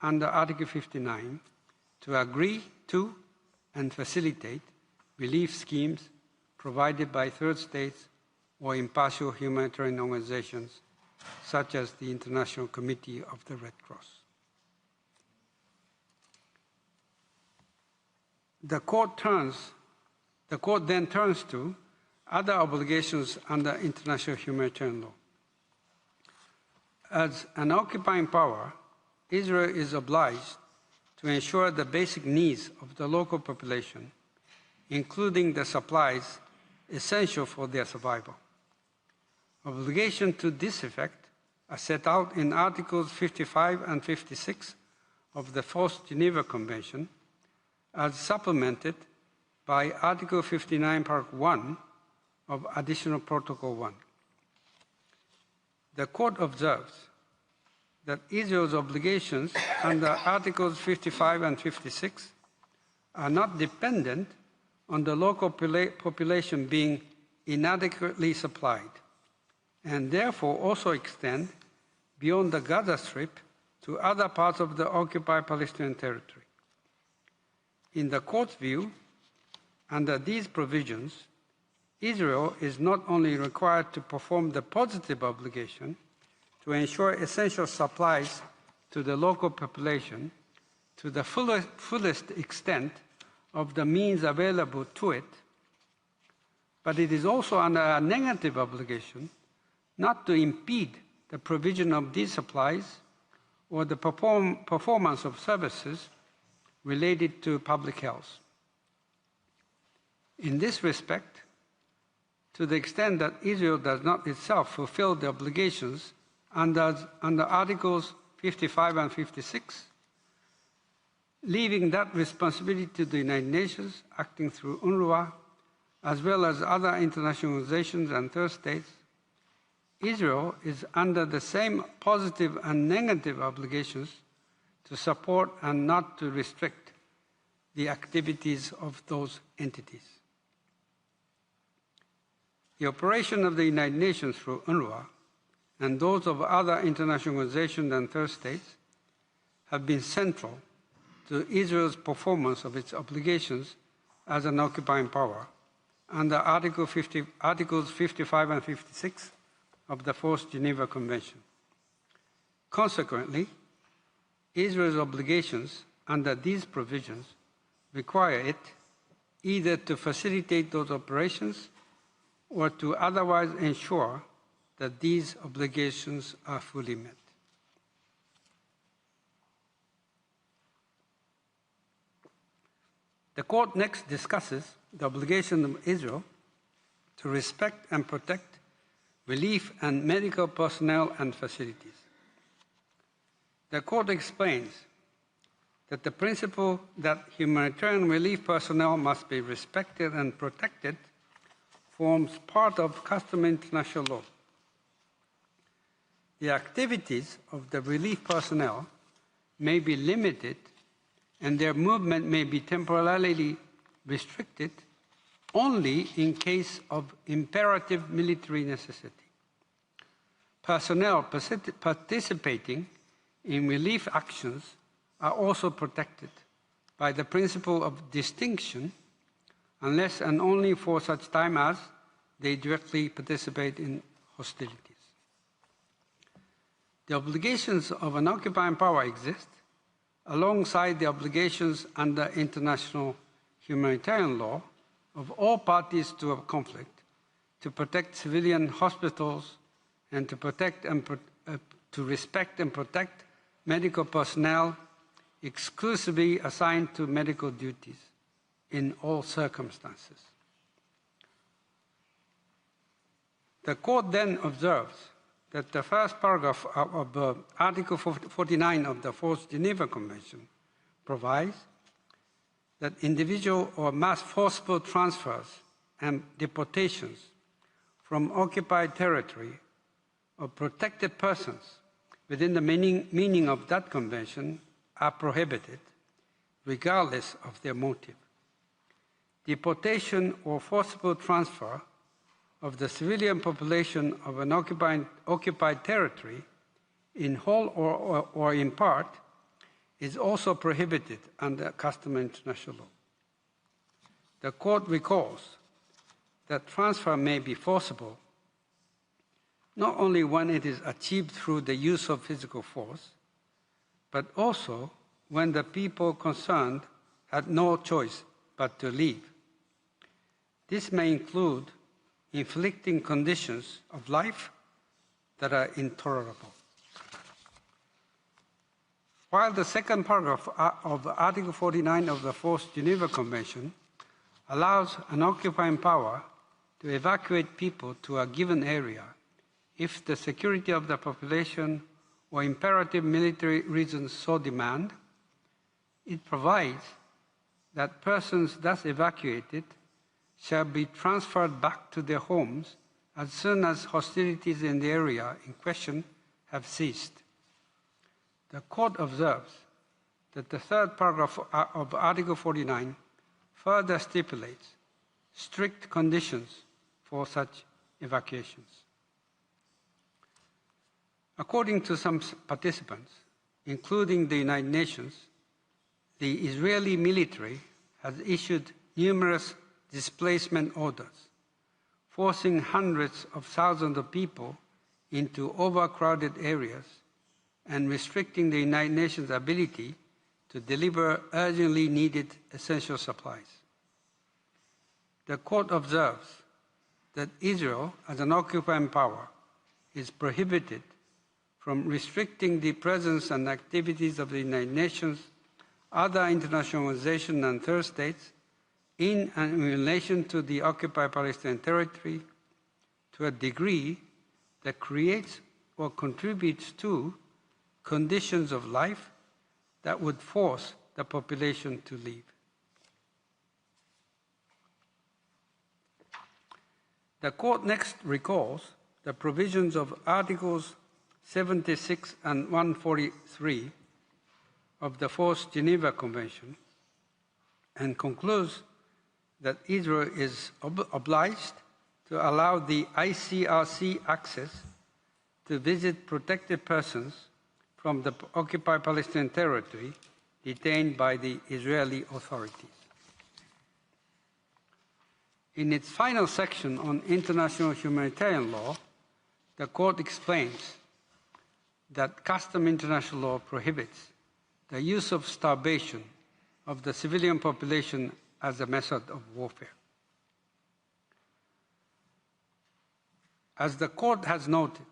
under Article 59 to agree to and facilitate relief schemes provided by third states or impartial humanitarian organizations such as the International Committee of the Red Cross. The Court then turns to other obligations under international humanitarian law. As an occupying power, Israel is obliged to ensure the basic needs of the local population, including the supplies essential for their survival. Obligations to this effect are set out in Articles 55 and 56 of the Fourth Geneva Convention, as supplemented by Article 59, Part 1 of Additional Protocol 1. The Court observes that Israel's obligations under Articles 55 and 56 are not dependent on the local population being inadequately supplied, and therefore also extend beyond the Gaza Strip to other parts of the occupied Palestinian territory. In the Court's view, under these provisions, Israel is not only required to perform the positive obligation to ensure essential supplies to the local population to the fullest extent of the means available to it, but it is also under a negative obligation not to impede the provision of these supplies or the performance of services related to public health. In this respect, to the extent that Israel does not itself fulfill the obligations under Articles 55 and 56, leaving that responsibility to the United Nations acting through UNRWA, as well as other international organizations and third states, Israel is under the same positive and negative obligations to support and not to restrict the activities of those entities. The operation of the United Nations through UNRWA and those of other international organizations and third states have been central to Israel's performance of its obligations as an occupying power under Articles 55 and 56 of the Fourth Geneva Convention. Consequently, Israel's obligations under these provisions require it either to facilitate those operations or to otherwise ensure that these obligations are fully met. The Court next discusses the obligation of Israel to respect and protect relief and medical personnel and facilities. The Court explains that the principle that humanitarian relief personnel must be respected and protected forms part of customary international law. The activities of the relief personnel may be limited and their movement may be temporarily restricted only in case of imperative military necessity. Personnel participating in relief actions are also protected by the principle of distinction unless and only for such time as they directly participate in hostilities. The obligations of an occupying power exist alongside the obligations under international humanitarian law of all parties to a conflict to protect civilian hospitals and to protect and to respect and protect medical personnel exclusively assigned to medical duties in all circumstances. The Court then observes that the first paragraph of Article 49 of the Fourth Geneva Convention provides that individual or mass forcible transfers and deportations from occupied territory of protected persons within the meaning of that convention are prohibited, regardless of their motive. Deportation or forcible transfer of the civilian population of an occupied territory, in whole or in part, is also prohibited under customary international law. The Court recalls that transfer may be forcible not only when it is achieved through the use of physical force, but also when the people concerned had no choice but to leave. This may include inflicting conditions of life that are intolerable. While the second paragraph of Article 49 of the Fourth Geneva Convention allows an occupying power to evacuate people to a given area if the security of the population or imperative military reasons so demand, it provides that persons thus evacuated shall be transferred back to their homes as soon as hostilities in the area in question have ceased. The Court observes that the third paragraph of Article 49 further stipulates strict conditions for such evacuations. According to some participants, including the United Nations, the Israeli military has issued numerous displacement orders, forcing hundreds of thousands of people into overcrowded areas and restricting the United Nations' ability to deliver urgently needed essential supplies. The Court observes that Israel, as an occupying power, is prohibited from restricting the presence and activities of the United Nations, other international organizations and third states in and in relation to the occupied Palestinian territory to a degree that creates or contributes to conditions of life that would force the population to leave. The Court next recalls the provisions of Articles 76 and 143 of the Fourth Geneva Convention and concludes that Israel is obliged to allow the ICRC access to visit protected persons from the occupied Palestinian territory detained by the Israeli authorities. In its final section on international humanitarian law, the Court explains that custom international law prohibits the use of starvation of the civilian population as a method of warfare. As the Court has noted,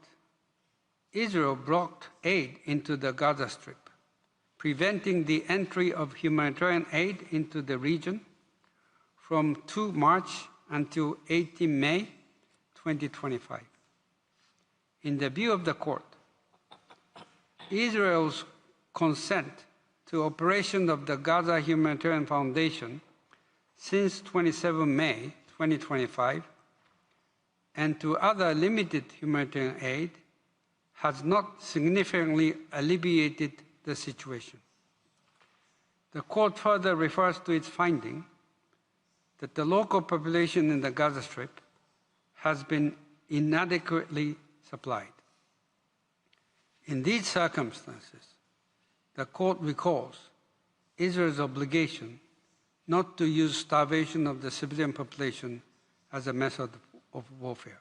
Israel blocked aid into the Gaza Strip, preventing the entry of humanitarian aid into the region from 2 March until 18 May 2025. In the view of the Court, Israel's consent to operation of the Gaza Humanitarian Foundation since 27 May 2025 and to other limited humanitarian aid has not significantly alleviated the situation. The Court further refers to its finding that the local population in the Gaza Strip has been inadequately supplied. In these circumstances, the Court recalls Israel's obligation not to use starvation of the civilian population as a method of warfare.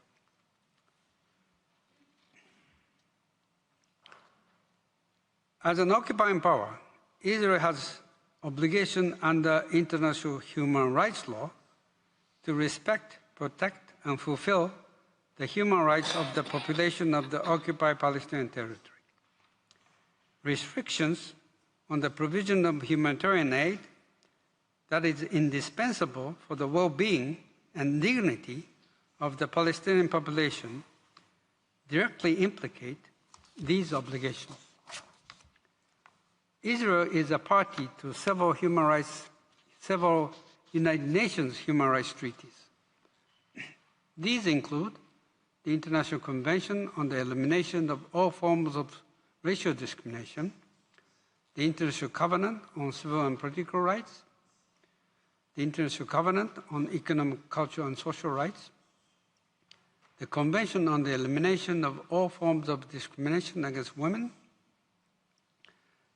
As an occupying power, Israel has obligation under international human rights law to respect, protect, and fulfill the human rights of the population of the occupied Palestinian territory. Restrictions on the provision of humanitarian aid that is indispensable for the well-being and dignity of the Palestinian population directly implicate these obligations. Israel is a party to several United Nations human rights treaties. These include the International Convention on the Elimination of All Forms of Racial Discrimination, the International Covenant on Civil and Political Rights, the International Covenant on Economic, Cultural, and Social Rights, the Convention on the Elimination of All Forms of Discrimination against Women,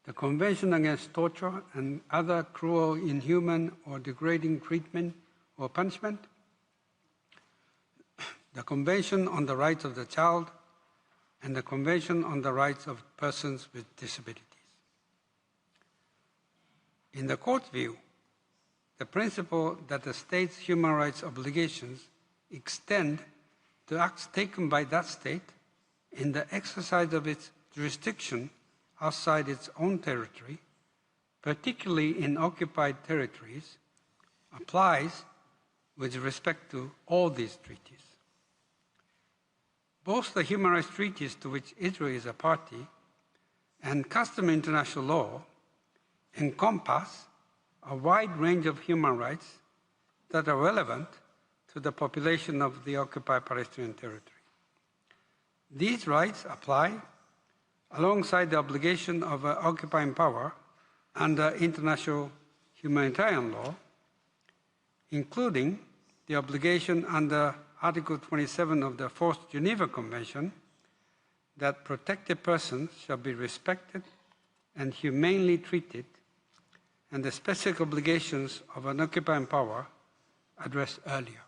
the Convention Against Torture and Other Cruel, Inhuman, or Degrading Treatment or Punishment, the Convention on the Rights of the Child, and the Convention on the Rights of Persons with Disabilities. In the Court's view, the principle that the state's human rights obligations extend to acts taken by that state in the exercise of its jurisdiction outside its own territory, particularly in occupied territories, applies with respect to all these treaties. Both the human rights treaties to which Israel is a party and customary international law encompass a wide range of human rights that are relevant to the population of the occupied Palestinian territory. These rights apply alongside the obligation of an occupying power under international humanitarian law, including the obligation under Article 27 of the Fourth Geneva Convention that protected persons shall be respected and humanely treated, and the specific obligations of an occupying power addressed earlier.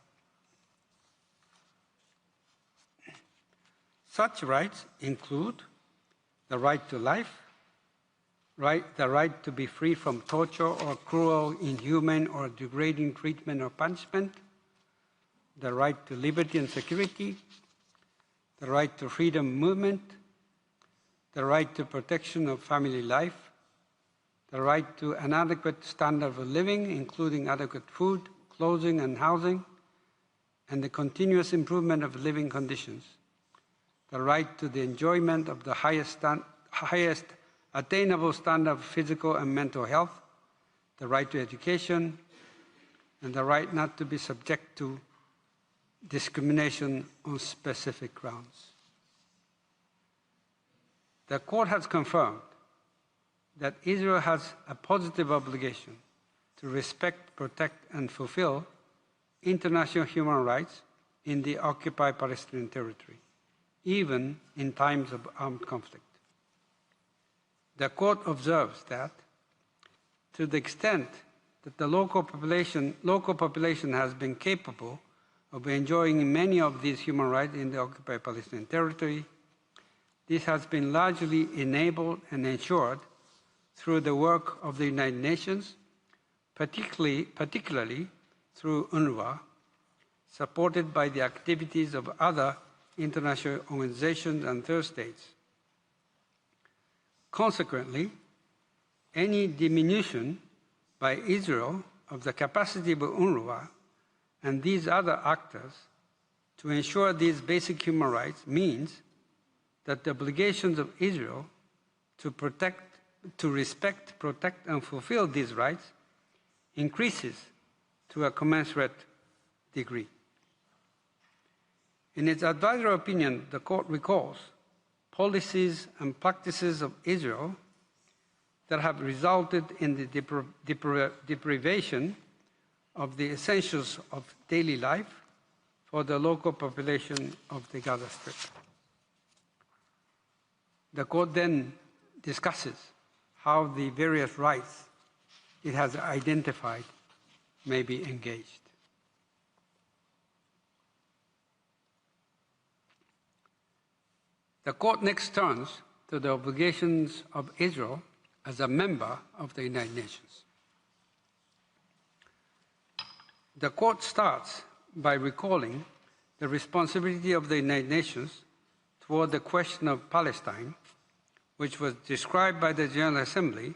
Such rights include the right to life, the right to be free from torture or cruel, inhuman, or degrading treatment or punishment, the right to liberty and security, the right to freedom of movement, the right to protection of family life, the right to an adequate standard of living, including adequate food, clothing, and housing, and the continuous improvement of living conditions, the right to the enjoyment of the highest attainable standard of physical and mental health, the right to education, and the right not to be subject to discrimination on specific grounds. The Court has confirmed that Israel has a positive obligation to respect, protect, and fulfill international human rights in the occupied Palestinian territory, even in times of armed conflict. The Court observes that to the extent that the local population has been capable of enjoying many of these human rights in the occupied Palestinian territory, this has been largely enabled and ensured through the work of the United Nations, particularly through UNRWA, supported by the activities of other international organizations and third states. Consequently, any diminution by Israel of the capacity of UNRWA and these other actors to ensure these basic human rights means that the obligations of Israel to respect, protect, and fulfill these rights increases to a commensurate degree. In its advisory opinion, the Court recalls policies and practices of Israel that have resulted in the deprivation of the essentials of daily life for the local population of the Gaza Strip. The Court then discusses how the various rights it has identified may be engaged. The Court next turns to the obligations of Israel as a member of the United Nations. The Court starts by recalling the responsibility of the United Nations toward the question of Palestine, which was described by the General Assembly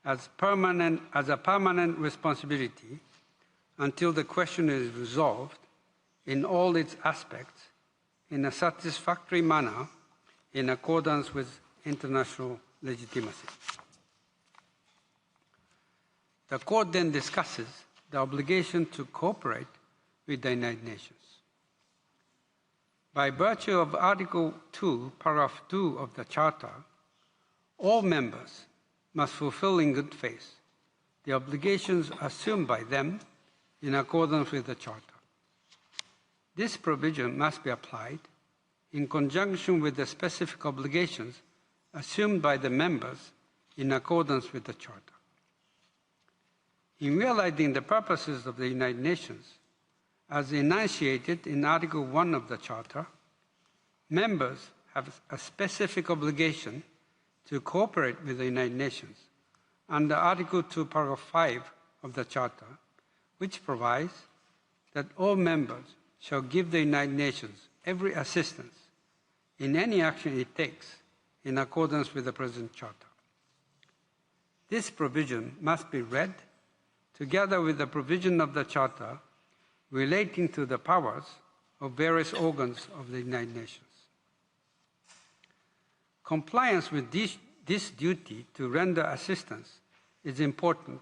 as a permanent responsibility until the question is resolved in all its aspects in a satisfactory manner in accordance with international legitimacy. The Court then discusses the obligation to cooperate with the United Nations. By virtue of Article 2, Paragraph 2 of the Charter, all members must fulfill in good faith the obligations assumed by them in accordance with the Charter. This provision must be applied in conjunction with the specific obligations assumed by the members in accordance with the Charter. In realizing the purposes of the United Nations, as enunciated in Article 1 of the Charter, members have a specific obligation to cooperate with the United Nations under Article 2, Paragraph 5 of the Charter, which provides that all members shall give the United Nations every assistance in any action it takes in accordance with the present Charter. This provision must be read together with the provision of the Charter relating to the powers of various organs of the United Nations. Compliance with this duty to render assistance is important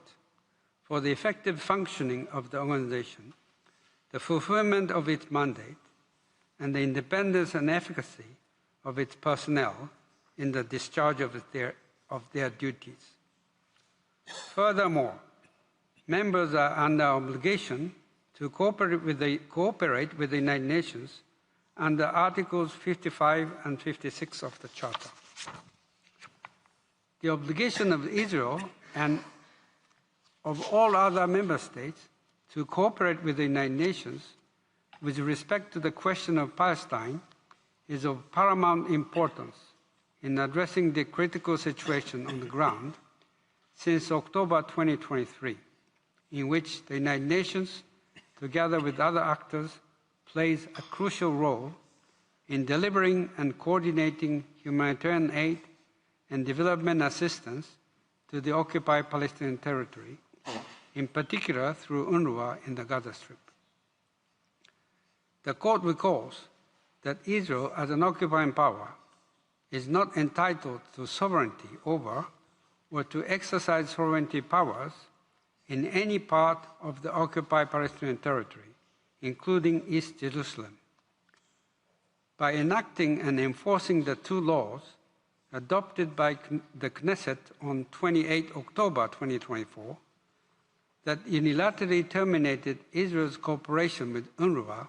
for the effective functioning of the organization, the fulfillment of its mandate, and the independence and efficacy of its personnel in the discharge of their duties. Furthermore, members are under obligation to cooperate with the United Nations under Articles 55 and 56 of the Charter. The obligation of Israel and of all other member states to cooperate with the United Nations with respect to the question of Palestine is of paramount importance in addressing the critical situation on the ground since October 2023, in which the United Nations, together with other actors, plays a crucial role in delivering and coordinating humanitarian aid and development assistance to the occupied Palestinian territory, in particular through UNRWA in the Gaza Strip. The Court recalls that Israel, as an occupying power, is not entitled to sovereignty over or to exercise sovereignty powers in any part of the occupied Palestinian territory, including East Jerusalem. By enacting and enforcing the two laws adopted by the Knesset on 28 October 2024, that unilaterally terminated Israel's cooperation with UNRWA,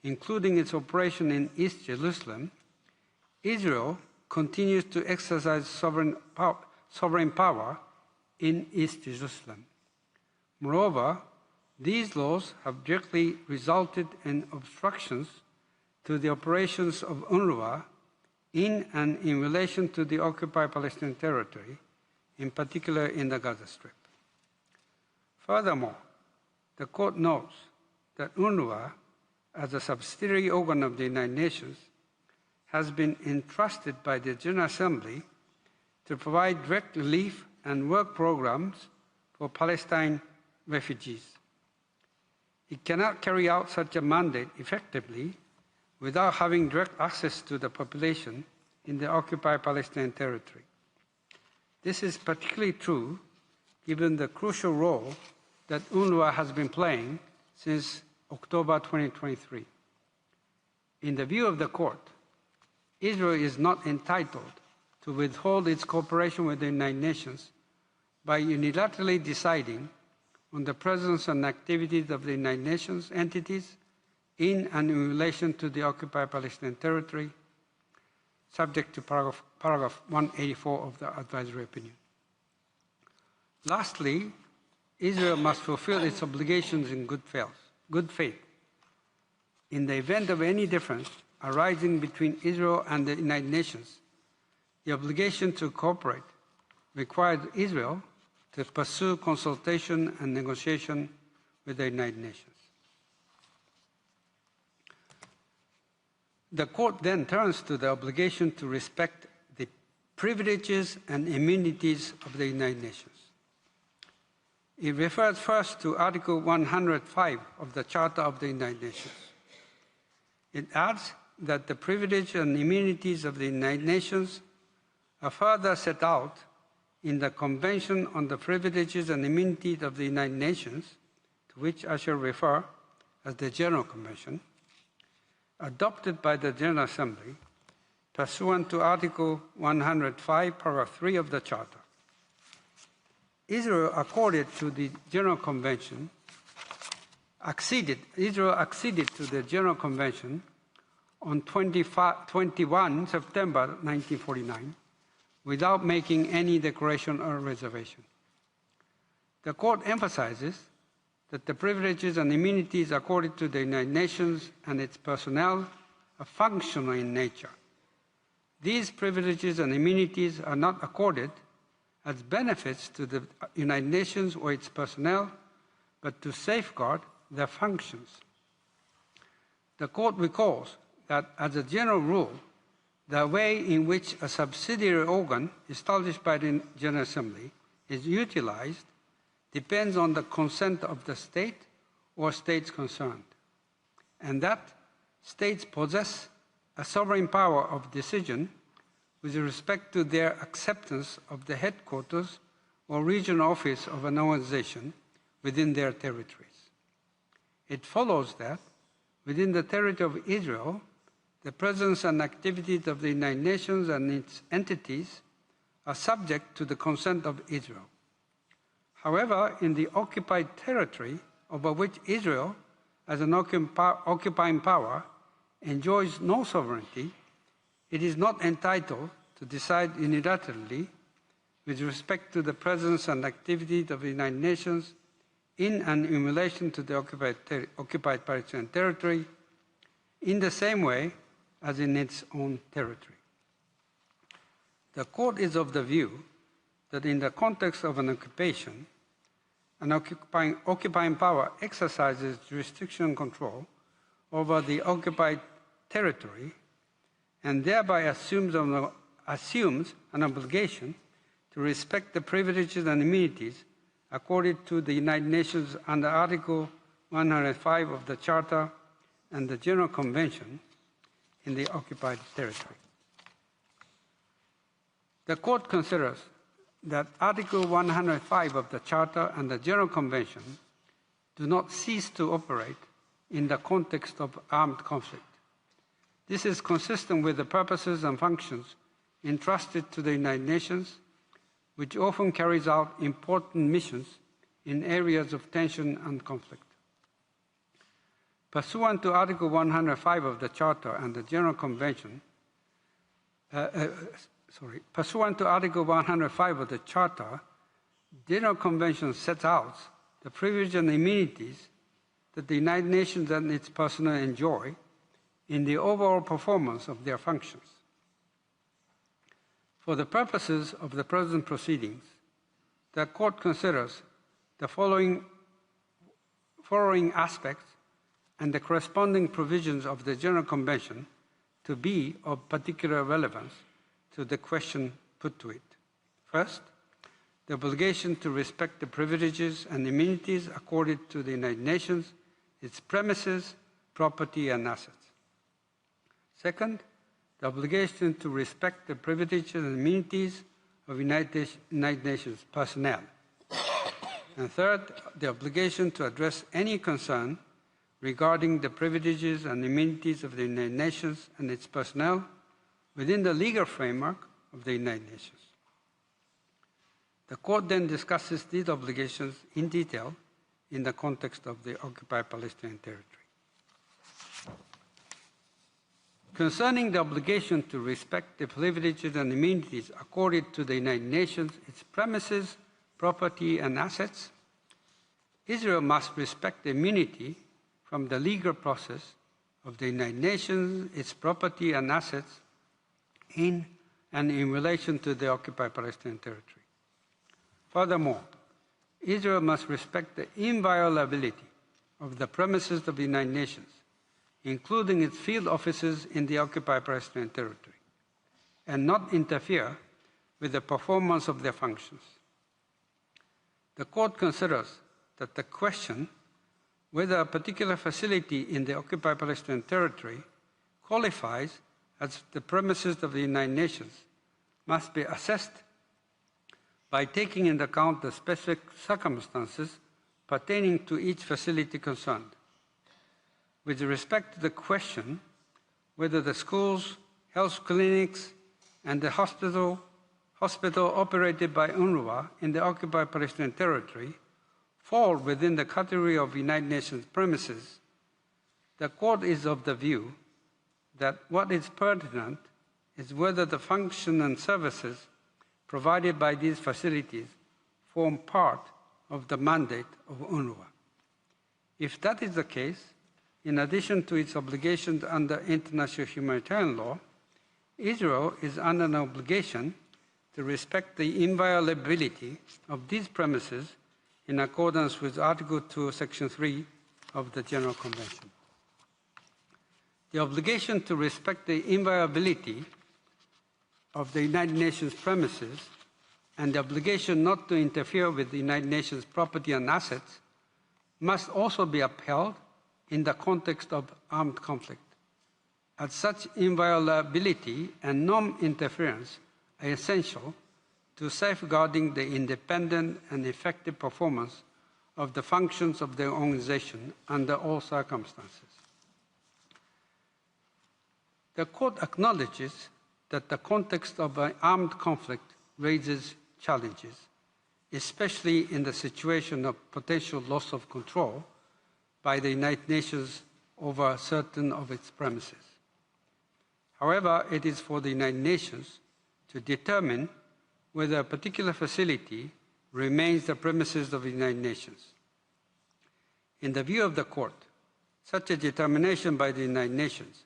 including its operation in East Jerusalem, Israel continues to exercise sovereign power in East Jerusalem. Moreover, these laws have directly resulted in obstructions to the operations of UNRWA in and in relation to the occupied Palestinian territory, in particular in the Gaza Strip. Furthermore, the Court notes that UNRWA, as a subsidiary organ of the United Nations, has been entrusted by the General Assembly to provide direct relief and work programs for Palestine refugees. It cannot carry out such a mandate effectively without having direct access to the population in the occupied Palestinian territory. This is particularly true given the crucial role that UNRWA has been playing since October 2023. In the view of the Court, Israel is not entitled to withhold its cooperation with the United Nations by unilaterally deciding on the presence and activities of the United Nations entities in and in relation to the occupied Palestinian territory, subject to paragraph 184 of the advisory opinion. Lastly, Israel must fulfill its obligations in good faith. In the event of any difference arising between Israel and the United Nations, the obligation to cooperate requires Israel to pursue consultation and negotiation with the United Nations. The Court then turns to the obligation to respect the privileges and immunities of the United Nations. It refers first to Article 105 of the Charter of the United Nations. It adds that the privileges and immunities of the United Nations are further set out in the Convention on the Privileges and Immunities of the United Nations, to which I shall refer as the General Convention, adopted by the General Assembly pursuant to Article 105, paragraph 3 of the Charter. Israel acceded to the General Convention on 21 September 1949 without making any declaration or reservation. The Court emphasizes that the privileges and immunities accorded to the United Nations and its personnel are functional in nature. These privileges and immunities are not accorded as benefits to the United Nations or its personnel, but to safeguard their functions. The Court recalls that, as a general rule, the way in which a subsidiary organ established by the General Assembly is utilized depends on the consent of the state or states concerned, and that states possess a sovereign power of decision with respect to their acceptance of the headquarters or regional office of an organization within their territories. It follows that within the territory of Israel, the presence and activities of the United Nations and its entities are subject to the consent of Israel. However, in the occupied territory over which Israel, as an occupying power, enjoys no sovereignty, it is not entitled to decide unilaterally with respect to the presence and activities of the United Nations in and in relation to the occupied Palestinian territory in the same way as in its own territory. The Court is of the view that in the context of an occupation, an occupying power exercises jurisdiction and control over the occupied territory and thereby assumes an obligation to respect the privileges and immunities accorded to the United Nations under Article 105 of the Charter and the General Convention in the occupied territory. The Court considers that Article 105 of the Charter and the General Convention do not cease to operate in the context of armed conflict. This is consistent with the purposes and functions entrusted to the United Nations, which often carries out important missions in areas of tension and conflict. Pursuant to Article 105 of the Charter and the General Convention, pursuant to Article 105 of the Charter, General Convention sets out the privileges and immunities that the United Nations and its personnel enjoy in the overall performance of their functions. For the purposes of the present proceedings, the Court considers the following aspects and the corresponding provisions of the General Convention to be of particular relevance to the question put to it. First, the obligation to respect the privileges and immunities accorded to the United Nations, its premises, property, and assets. Second, the obligation to respect the privileges and immunities of United Nations personnel. And third, the obligation to address any concern regarding the privileges and immunities of the United Nations and its personnel within the legal framework of the United Nations. The Court then discusses these obligations in detail in the context of the occupied Palestinian territory. Concerning the obligation to respect the privileges and immunities accorded to the United Nations, its premises, property, and assets, Israel must respect the immunity from the legal process of the United Nations, its property and assets in and in relation to the occupied Palestinian territory. Furthermore, Israel must respect the inviolability of the premises of the United Nations, including its field offices in the occupied Palestinian territory, and not interfere with the performance of their functions. The Court considers that the question whether a particular facility in the occupied Palestinian territory qualifies as the premises of the United Nations must be assessed by taking into account the specific circumstances pertaining to each facility concerned. With respect to the question whether the schools, health clinics, and the hospital operated by UNRWA in the occupied Palestinian territory fall within the category of United Nations premises, the Court is of the view that what is pertinent is whether the function and services provided by these facilities form part of the mandate of UNRWA. If that is the case, in addition to its obligations under international humanitarian law, Israel is under an obligation to respect the inviolability of these premises in accordance with Article 2, Section 3 of the General Convention. The obligation to respect the inviolability of the United Nations premises and the obligation not to interfere with the United Nations property and assets must also be upheld in the context of armed conflict, as such inviolability and non-interference are essential to safeguarding the independent and effective performance of the functions of the organization under all circumstances. The Court acknowledges that the context of an armed conflict raises challenges, especially in the situation of potential loss of control by the United Nations over certain of its premises. However, it is for the United Nations to determine whether a particular facility remains the premises of the United Nations. In the view of the Court, such a determination by the United Nations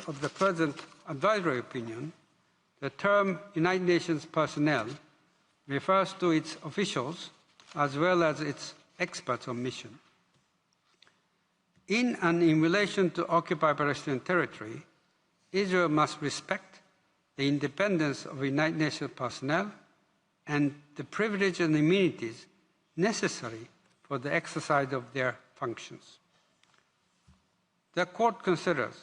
of the present advisory opinion, the term United Nations personnel refers to its officials as well as its experts on mission. In and in relation to occupied Palestinian territory, Israel must respect the independence of United Nations personnel and the privileges and immunities necessary for the exercise of their functions. The Court considers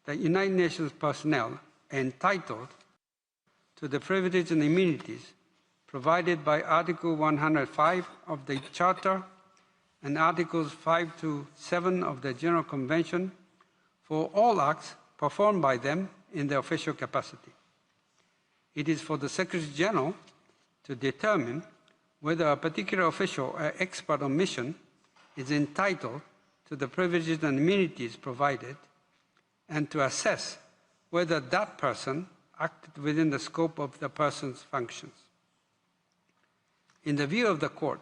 that United Nations personnel are entitled to the privileges and immunities provided by Article 105 of the Charter and Articles 5 to 7 of the General Convention for all acts performed by them in their official capacity. It is for the Secretary General to determine whether a particular official or expert on mission is entitled to the privileges and immunities provided, and to assess whether that person acted within the scope of the person's functions. In the view of the Court,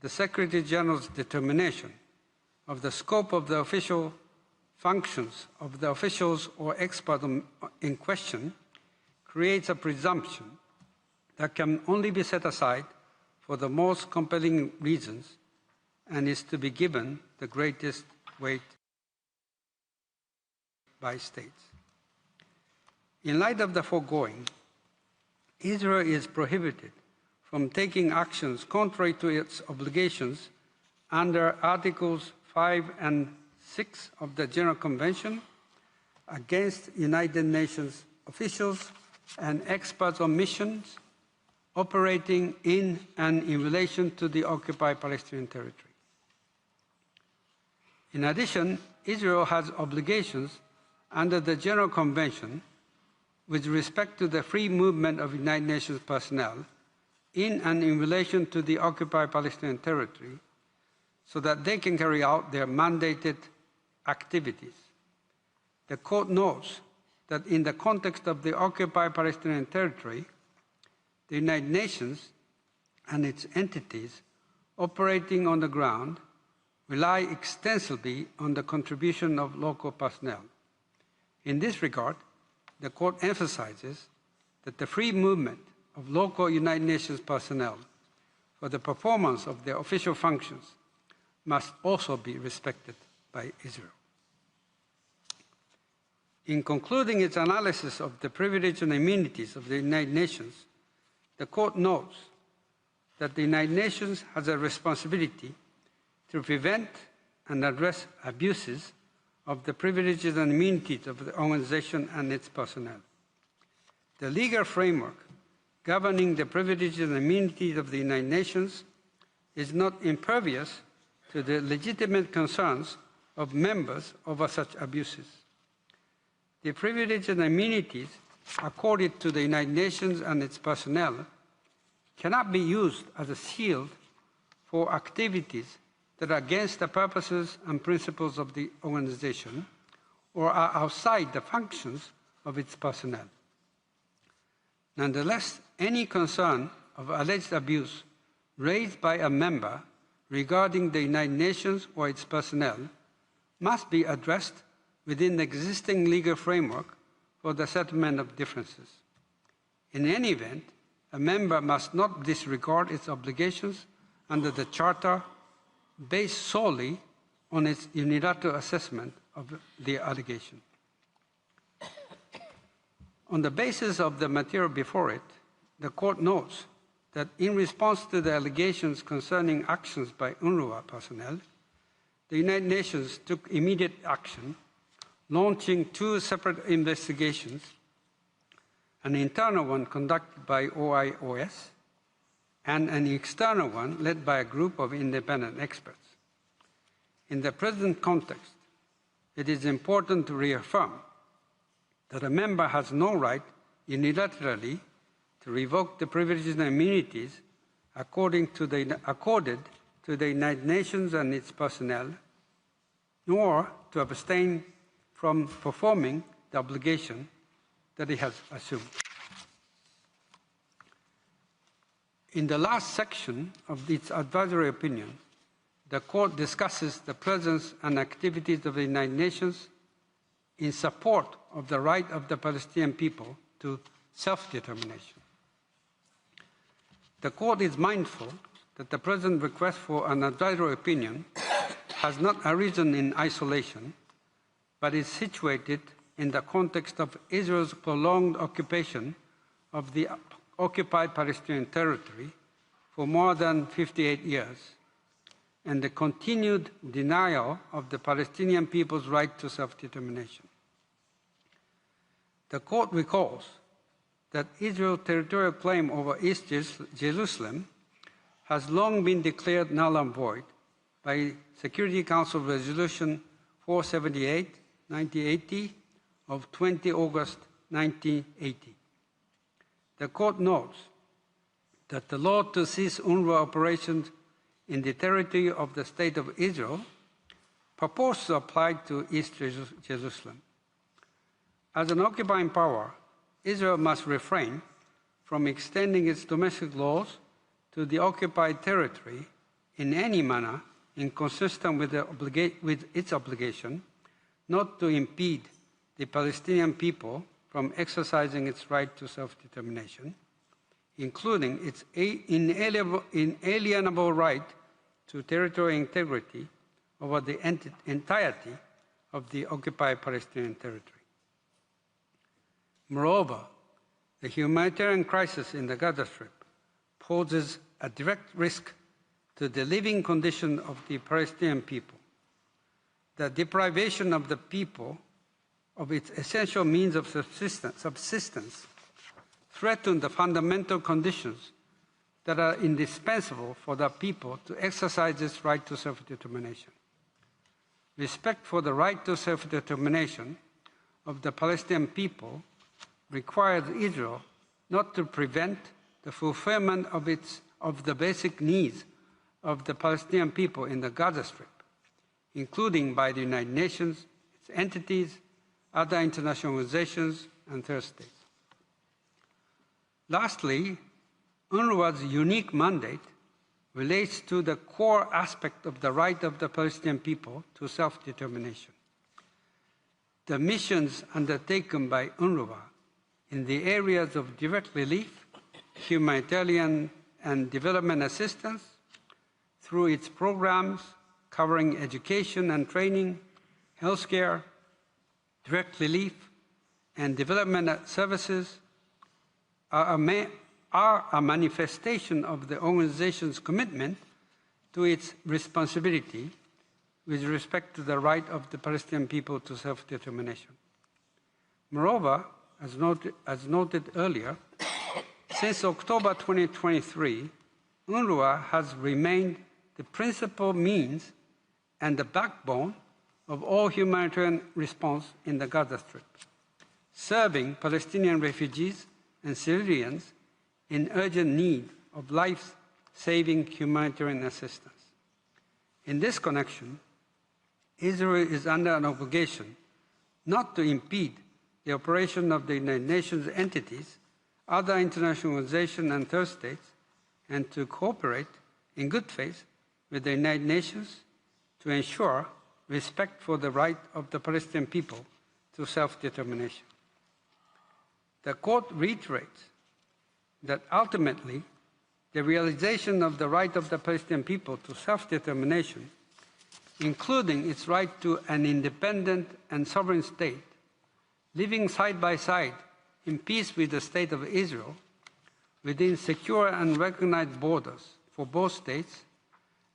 the Secretary General's determination of the scope of the official functions of the officials or experts in question creates a presumption that can only be set aside for the most compelling reasons and is to be given the greatest weight by states. In light of the foregoing, Israel is prohibited from taking actions contrary to its obligations under Articles 5 and 6 of the General Convention against United Nations officials and experts on missions operating in and in relation to the occupied Palestinian territory. In addition, Israel has obligations under the General Convention with respect to the free movement of United Nations personnel in and in relation to the occupied Palestinian territory so that they can carry out their mandated activities. The Court notes that in the context of the occupied Palestinian territory, the United Nations and its entities operating on the ground rely extensively on the contribution of local personnel. In this regard, the Court emphasizes that the free movement of local United Nations personnel for the performance of their official functions must also be respected by Israel. In concluding its analysis of the privileges and immunities of the United Nations, the Court notes that the United Nations has a responsibility to prevent and address abuses of the privileges and immunities of the organization and its personnel. The legal framework governing the privileges and immunities of the United Nations is not impervious to the legitimate concerns of members over such abuses. The privileges and immunities accorded to the United Nations and its personnel cannot be used as a shield for activities that are against the purposes and principles of the organization or are outside the functions of its personnel. Nonetheless, any concern of alleged abuse raised by a member regarding the United Nations or its personnel must be addressed within the existing legal framework for the settlement of differences. In any event, a member must not disregard its obligations under the Charter based solely on its unilateral assessment of the allegation. On the basis of the material before it, the Court notes that in response to the allegations concerning actions by UNRWA personnel, the United Nations took immediate action, launching 2 separate investigations, an internal one conducted by OIOS and an external one led by a group of independent experts. In the present context, it is important to reaffirm that a member has no right unilaterally to revoke the privileges and immunities accorded to the United Nations and its personnel, nor to abstain from performing the obligation that it has assumed. In the last section of its advisory opinion, the Court discusses the presence and activities of the United Nations in support of the right of the Palestinian people to self-determination. The Court is mindful that the present request for an advisory opinion has not arisen in isolation, but is situated in the context of Israel's prolonged occupation of the occupied Palestinian territory for more than 58 years, and the continued denial of the Palestinian people's right to self-determination. The Court recalls that Israel's territorial claim over East Jerusalem has long been declared null and void by Security Council Resolution 478, 1980 of 20 August 1980. The Court notes that the law to cease UNRWA operations in the territory of the State of Israel purports to apply to East Jerusalem. As an occupying power, Israel must refrain from extending its domestic laws to the occupied territory in any manner inconsistent with its obligation not to impede the Palestinian people from exercising its right to self-determination, including its inalienable right to territorial integrity over the entirety of the occupied Palestinian territory. Moreover, the humanitarian crisis in the Gaza Strip poses a direct risk to the living condition of the Palestinian people. The deprivation of the people of its essential means of subsistence threaten the fundamental conditions that are indispensable for the people to exercise its right to self-determination. Respect for the right to self-determination of the Palestinian people requires Israel not to prevent the fulfillment of the basic needs of the Palestinian people in the Gaza Strip, including by the United Nations, its entities, other international organizations, and third states. Lastly, UNRWA's unique mandate relates to the core aspect of the right of the Palestinian people to self-determination. The missions undertaken by UNRWA in the areas of direct relief, humanitarian and development assistance, through its programs covering education and training, healthcare, direct relief, and development services, are a manifestation of the organization's commitment to its responsibility with respect to the right of the Palestinian people to self-determination. Moreover, as noted earlier, since October 2023, UNRWA has remained the principal means and the backbone of all humanitarian response in the Gaza Strip, serving Palestinian refugees and civilians in urgent need of life-saving humanitarian assistance. In this connection, Israel is under an obligation not to impede the operation of the United Nations entities, other international organizations and third states, and to cooperate in good faith with the United Nations to ensure respect for the right of the Palestinian people to self-determination. The Court reiterates that ultimately the realization of the right of the Palestinian people to self-determination, including its right to an independent and sovereign state, living side by side in peace with the State of Israel, within secure and recognized borders for both states,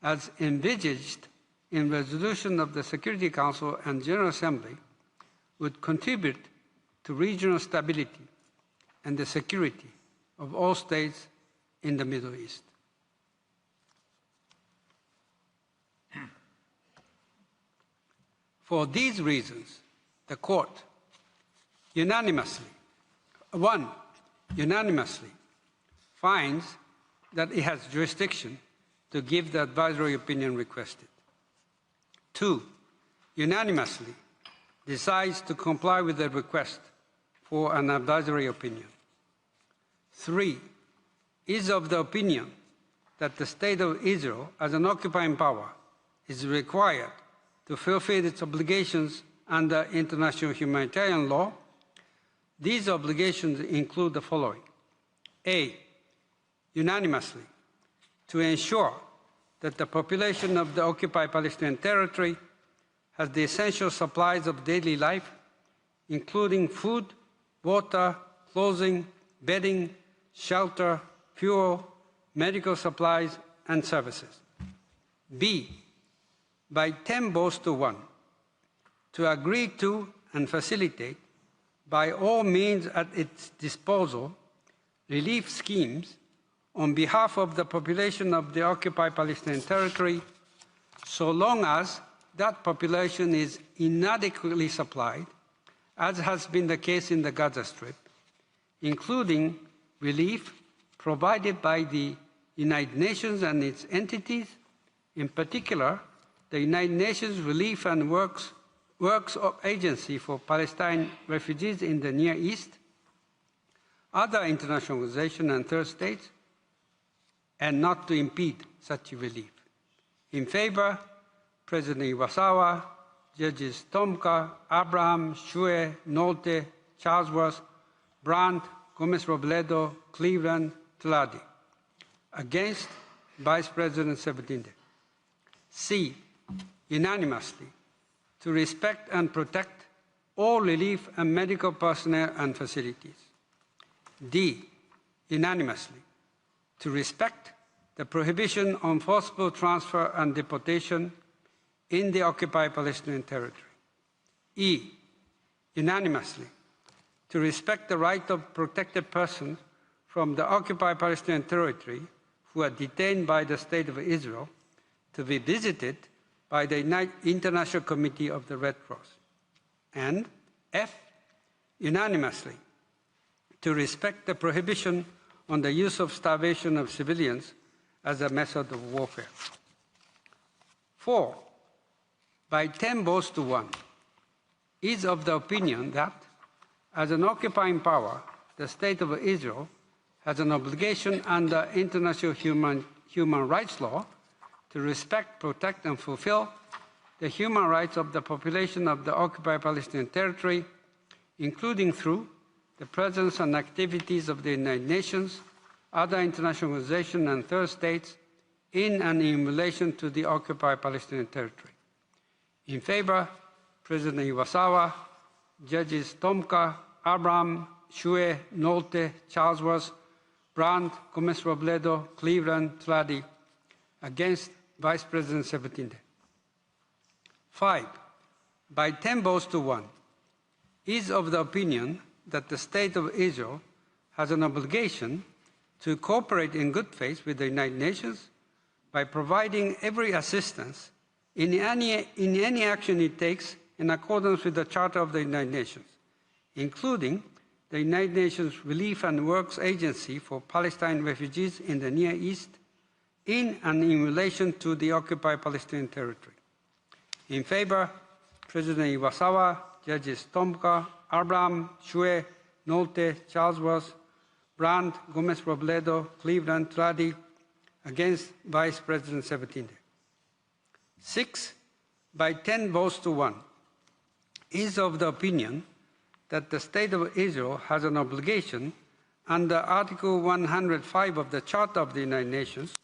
as envisaged in resolution of the Security Council and General Assembly, would contribute to regional stability and the security of all states in the Middle East. For these reasons, the Court unanimously finds that it has jurisdiction to give the advisory opinion requested. 2, unanimously decides to comply with the request for an advisory opinion. 3, is of the opinion that the State of Israel, as an occupying power, is required to fulfill its obligations under international humanitarian law. These obligations include the following. A, unanimously, to ensure that the population of the occupied Palestinian territory has the essential supplies of daily life, including food, water, clothing, bedding, shelter, fuel, medical supplies, and services. B, by 10 votes to 1, to agree to and facilitate, by all means at its disposal, relief schemes on behalf of the population of the occupied Palestinian territory, so long as that population is inadequately supplied, as has been the case in the Gaza Strip, including relief provided by the United Nations and its entities, in particular, the United Nations Relief and Works Agency for Palestine refugees in the Near East, other international organizations and third states, and not to impede such relief. In favor, President Iwasawa, Judges Tomka, Abraham, Shue, Nolte, Charlesworth, Brandt, Gomez-Robledo, Cleveland, Tladi. Against, Vice President Sebutinde. C, unanimously, to respect and protect all relief and medical personnel and facilities. D, unanimously, to respect the prohibition on forcible transfer and deportation in the occupied Palestinian territory. E, unanimously, to respect the right of protected persons from the occupied Palestinian territory who are detained by the State of Israel to be visited by the International Committee of the Red Cross. And F, unanimously, to respect the prohibition on the use of starvation of civilians as a method of warfare. 4, by 10 votes to 1, is of the opinion that, as an occupying power, the State of Israel has an obligation under international human rights law to respect, protect, and fulfill the human rights of the population of the occupied Palestinian territory, including through the presence and activities of the United Nations, other international organizations, and third states in and in relation to the occupied Palestinian territory. In favor, President Iwasawa, Judges Tomka, Abraham, Shue, Nolte, Charlesworth, Brandt, Gomez-Robledo, Cleveland, Tladi. Against, Vice President Sebutinde. 5, by 10 votes to 1, is of the opinion that the State of Israel has an obligation to cooperate in good faith with the United Nations by providing every assistance in any action it takes in accordance with the Charter of the United Nations, including the United Nations Relief and Works Agency for Palestine refugees in the Near East, in and in relation to the occupied Palestinian territory. In favor, President Iwasawa, Judges Tomka, Abraham, Shue, Nolte, Charlesworth, Brandt, Gomez-Robledo, Cleveland, Tradi. Against, Vice President Sabatinde. 6, by 10 votes to 1, is of the opinion that the State of Israel has an obligation under Article 105 of the Charter of the United Nations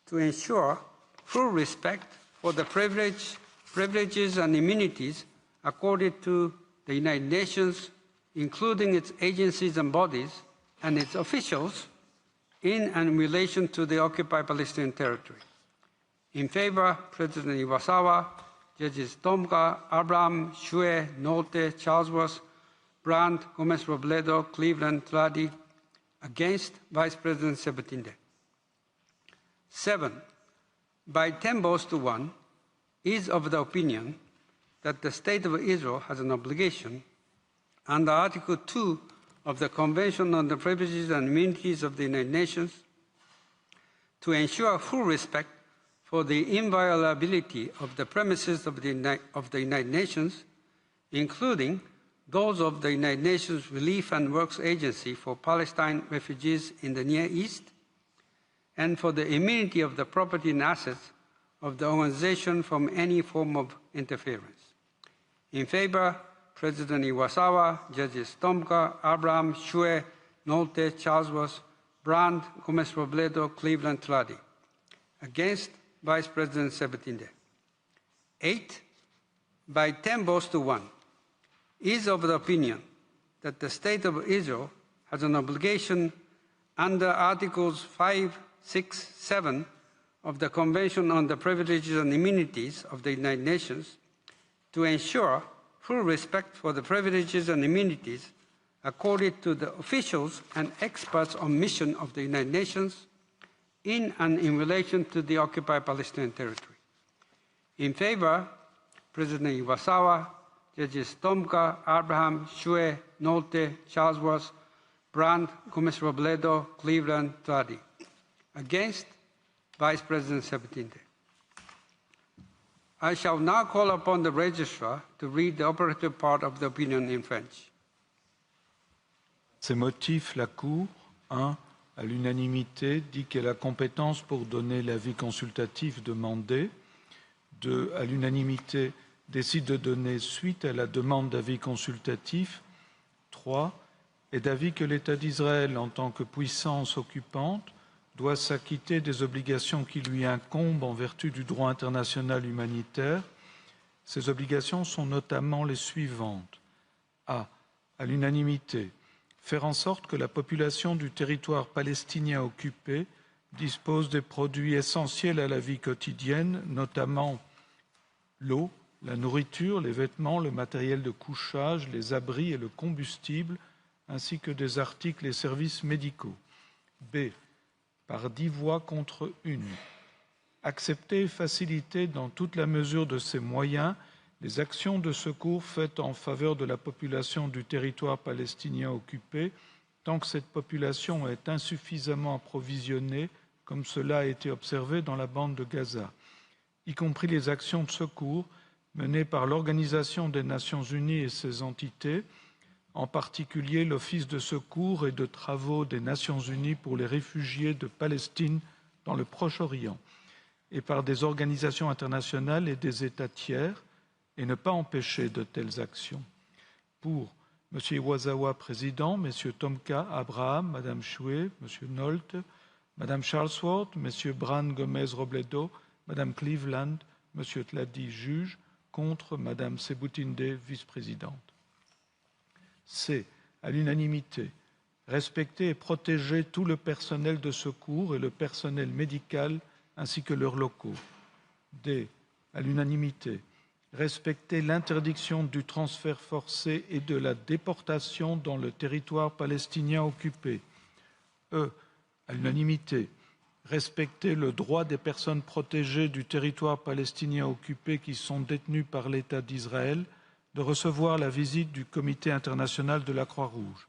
to ensure full respect for the privileges and immunities accorded to the United Nations, including its agencies and bodies and its officials, in and in relation to the occupied Palestinian territory. In favor, President Iwasawa, Judges Tomka, Abraham, Shue, Nolte, Charlesworth, Brandt, Gomez-Robledo, Cleveland, Tradi. Against, Vice President Sabatinde. 7, by 10 votes to 1, is of the opinion that the State of Israel has an obligation under Article 2 of the Convention on the Privileges and Immunities of the United Nations to ensure full respect for the inviolability of the premises of the United Nations, including those of the United Nations Relief and Works Agency for Palestine refugees in the Near East, and for the immunity of the property and assets of the organization from any form of interference. In favor, President Iwasawa, Judges Tomka, Abraham, Shue, Nolte, Charlesworth, Brandt, Gomez-Robledo, Cleveland, Tradi. Against, Vice President Sabatinde. 8, by 10 votes to 1, is of the opinion that the State of Israel has an obligation under Articles 5, 6, 7 of the Convention on the Privileges and Immunities of the United Nations to ensure full respect for the privileges and immunities accorded to the officials and experts on mission of the United Nations in and in relation to the occupied Palestinian territory. In favor, President Iwasawa, Judges Tomka, Abraham, Shue, Nolte, Charlesworth, Brandt, Gomez-Robledo, Cleveland, Tradi. Against, Vice President Sabatinde. I shall now call upon the Registrar to read the operative part of the opinion in French. Ces motifs, la Cour, 1, à l'unanimité, dit qu'elle a compétence pour donner l'avis consultatif demandé. 2, à l'unanimité, décide de donner suite à la demande d'avis consultatif. 3, est d'avis que l'État d'Israël, en tant que puissance occupante, doit s'acquitter des obligations qui lui incombent en vertu du droit international humanitaire. Ces obligations sont notamment les suivantes. A, à l'unanimité, faire en sorte que la population du territoire palestinien occupé dispose des produits essentiels à la vie quotidienne, notamment l'eau, la nourriture, les vêtements, le matériel de couchage, les abris et le combustible, ainsi que des articles et services médicaux. B, par 10 voix contre 1, accepter et faciliter dans toute la mesure de ses moyens les actions de secours faites en faveur de la population du territoire palestinien occupé, tant que cette population est insuffisamment approvisionnée, comme cela a été observé dans la bande de Gaza, y compris les actions de secours menées par l'Organisation des Nations Unies et ses entités, en particulier l'Office de secours et de travaux des Nations Unies pour les réfugiés de Palestine dans le Proche-Orient, et par des organisations internationales et des États tiers, et ne pas empêcher de telles actions. Pour M. Iwasawa, président, M. Tomka, Abraham, Mme Shue, M. Nolte, Mme Charlesworth, M. Brandt, Gomez-Robledo, Mme Cleveland, M. Tladi, juge, contre Mme Sebutinde, vice-présidente. C, à l'unanimité, respecter et protéger tout le personnel de secours et le personnel médical ainsi que leurs locaux. D, à l'unanimité, respecter l'interdiction du transfert forcé et de la déportation dans le territoire palestinien occupé. E, à l'unanimité, respecter le droit des personnes protégées du territoire palestinien occupé qui sont détenues par l'État d'Israël de recevoir la visite du Comité international de la Croix-Rouge.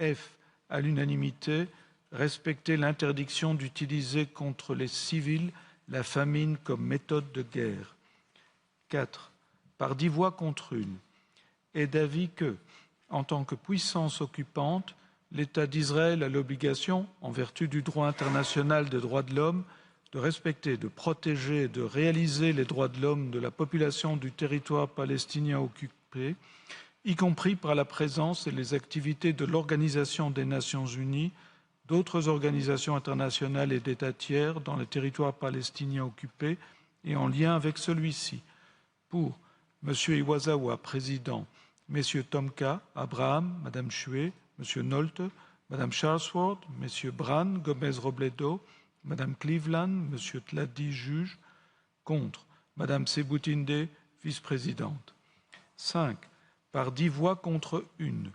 F, à l'unanimité, respecter l'interdiction d'utiliser contre les civils la famine comme méthode de guerre. 4. Par 10 voix contre 1, est d'avis que, en tant que puissance occupante, l'État d'Israël a l'obligation, en vertu du droit international des droits de l'homme, de respecter, de protéger et de réaliser les droits de l'homme de la population du territoire palestinien occupé, y compris par la présence et les activités de l'Organisation des Nations Unies, d'autres organisations internationales et d'États tiers dans le territoire palestinien occupé et en lien avec celui-ci. Pour M. Iwasawa, président, M. Tomka, Abraham, Mme Choué, M. Nolte, Mme Charlesworth, M. Bran, Gomez-Robledo, Mme Cleveland, M. Tladi, juge, contre Mme Sebutinde, vice-présidente. 5. Par 10 voix contre 1,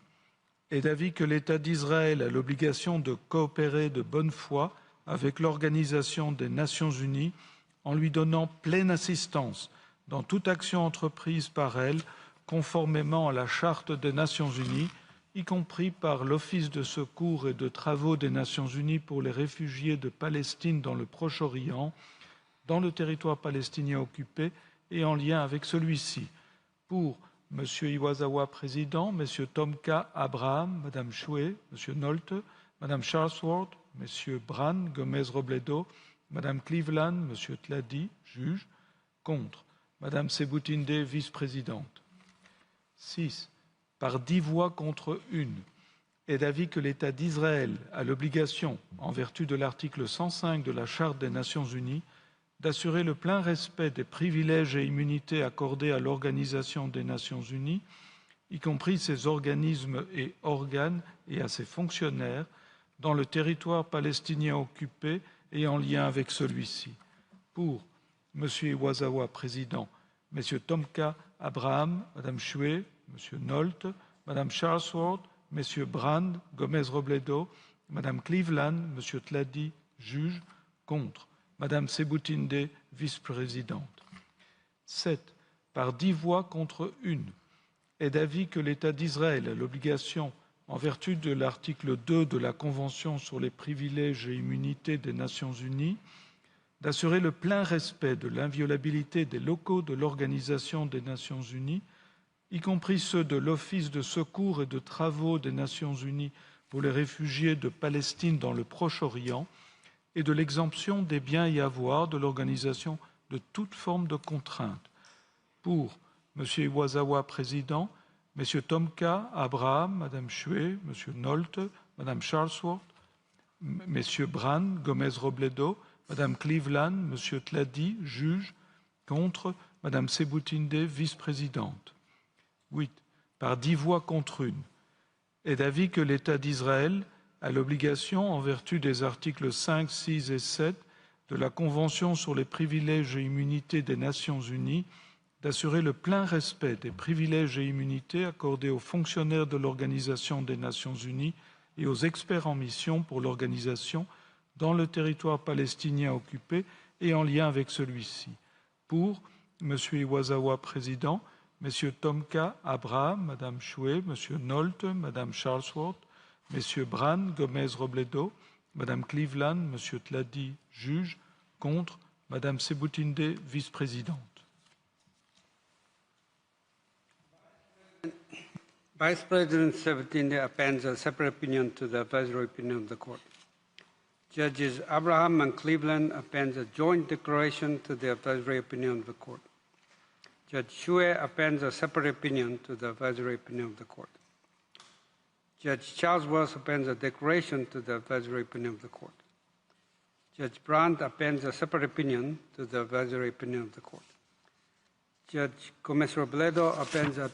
est d'avis que l'État d'Israël a l'obligation de coopérer de bonne foi avec l'Organisation des Nations Unies en lui donnant pleine assistance dans toute action entreprise par elle, conformément à la Charte des Nations Unies, y compris par l'Office de secours et de travaux des Nations Unies pour les réfugiés de Palestine dans le Proche-Orient, dans le territoire palestinien occupé et en lien avec celui-ci. Pour M. Iwasawa, président, M. Tomka, Abraham, Mme Choué, M. Nolte, Mme Charlesworth, M. Bran, Gomez-Robledo, Mme Cleveland, M. Tladi, juge, contre Mme Sebutinde, vice-présidente. 6. Par 10 voix contre 1, est d'avis que l'État d'Israël a l'obligation, en vertu de l'article 105 de la Charte des Nations Unies, d'assurer le plein respect des privilèges et immunités accordés à l'Organisation des Nations Unies, y compris ses organismes et organes et à ses fonctionnaires, dans le territoire palestinien occupé et en lien avec celui-ci. Pour M. Iwasawa, président, M. Tomka, Abraham, Mme Choué, M. Nolte, Mme Charlesworth, M. Brand, Gomez-Robledo, Mme Cleveland, M. Tladi, juge, contre Mme Sebutinde, vice-présidente. 7. Par 10 voix contre 1, est d'avis que l'État d'Israël a l'obligation, en vertu de l'article 2 de la Convention sur les privilèges et immunités des Nations Unies, d'assurer le plein respect de l'inviolabilité des locaux de l'Organisation des Nations Unies, y compris ceux de l'Office de secours et de travaux des Nations Unies pour les réfugiés de Palestine dans le Proche-Orient, et de l'exemption des biens et avoirs de l'organisation de toute forme de contrainte. Pour M. Iwasawa, président, M. Tomka, Abraham, Mme Choué, M. Nolte, Mme Charlesworth, M. Bran, Gomez-Robledo, Mme Cleveland, M. Tladi, juge, contre Mme Sebutinde, vice-présidente. 8. Par 10 voix contre 1, est d'avis que l'État d'Israël a l'obligation, en vertu des articles 5, 6 et 7 de la Convention sur les privilèges et immunités des Nations Unies, d'assurer le plein respect des privilèges et immunités accordés aux fonctionnaires de l'Organisation des Nations Unies et aux experts en mission pour l'organisation dans le territoire palestinien occupé et en lien avec celui-ci. Pour M. Iwasawa, président, M. Tomka, Abraham, Mme Choué, M. Nolte, Mme Charlesworth, M. Bran, Gomez-Robledo, Mme Cleveland, M. Tladi, juge, contre Mme Sebutinde, vice-présidente. Vice President Sebutinde appends a separate opinion to the advisory opinion of the Court. Judges Abraham and Cleveland appends a joint declaration to the advisory opinion of the Court. Judge Choué appends a separate opinion to the advisory opinion of the Court. Judge Charlesworth appends a declaration to the advisory opinion of the Court. Judge Brandt appends a separate opinion to the advisory opinion of the Court. Judge Gomez-Robledo appends a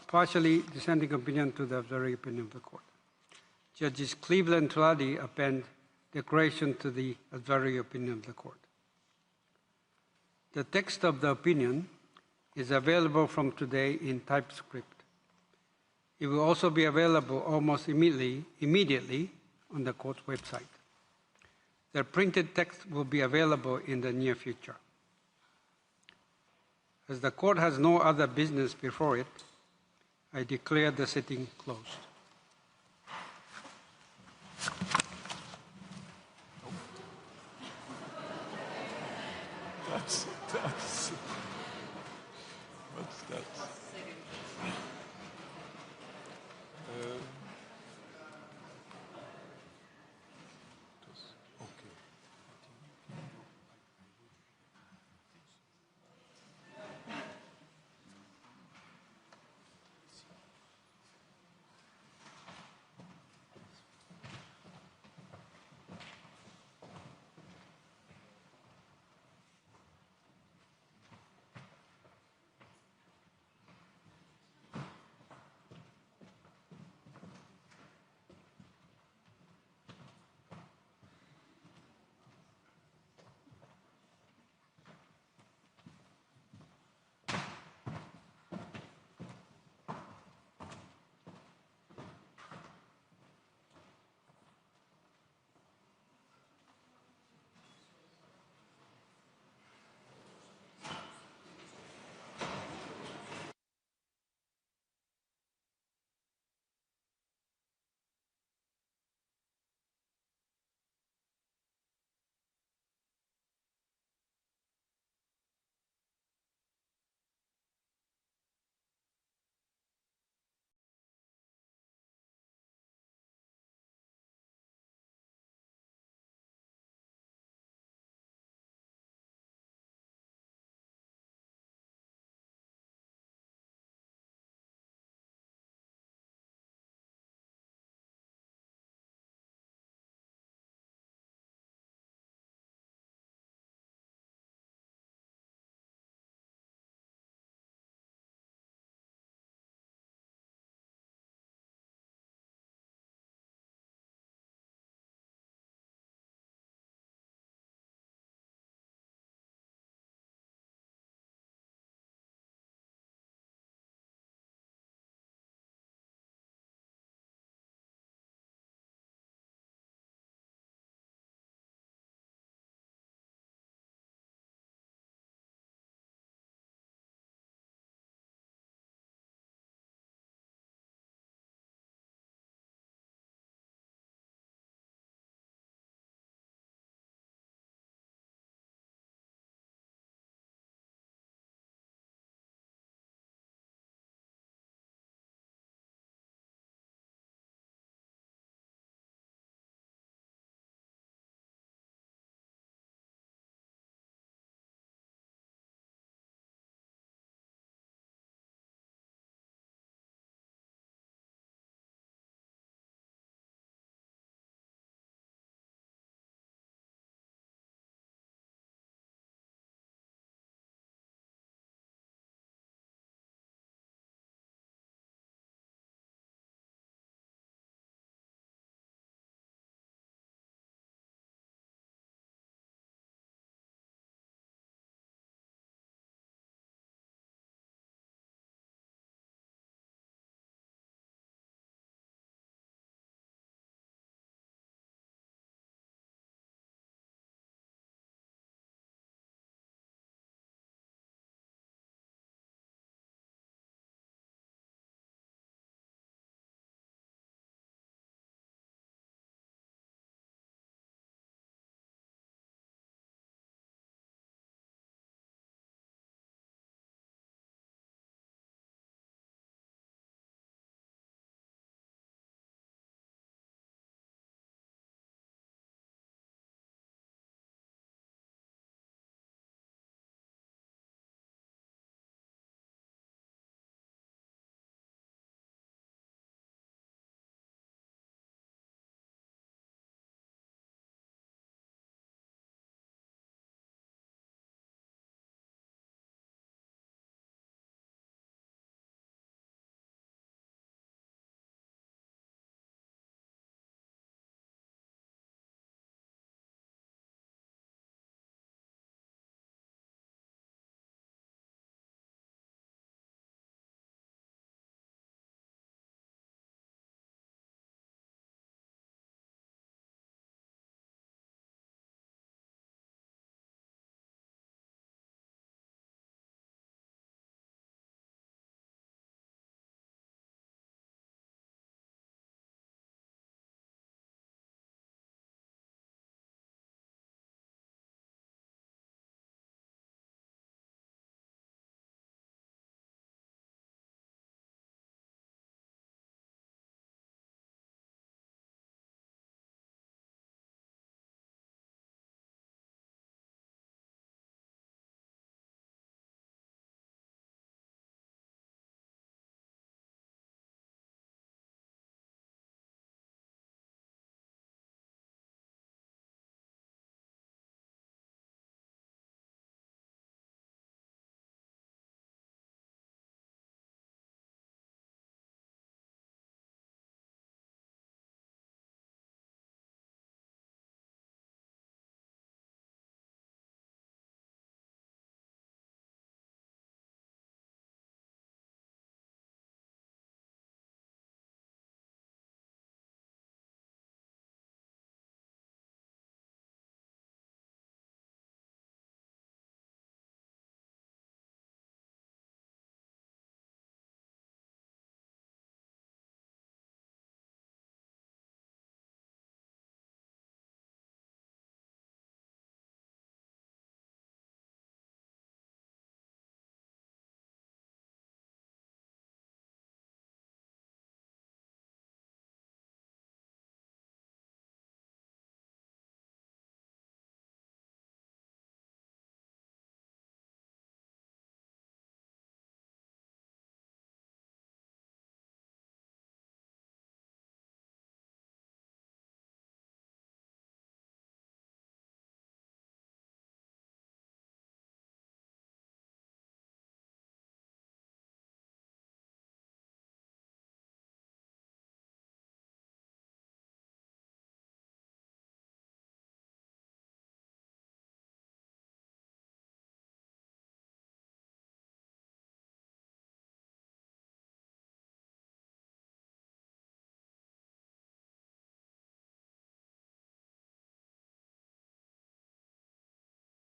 partially dissenting opinion to the advisory opinion of the Court. Judges Cleveland and Tladi append declaration to the advisory opinion of the Court. The text of the opinion is available from today in TypeScript. It will also be available almost immediately on the Court's website. The printed text will be available in the near future. As the Court has no other business before it, I declare the sitting closed. What's that?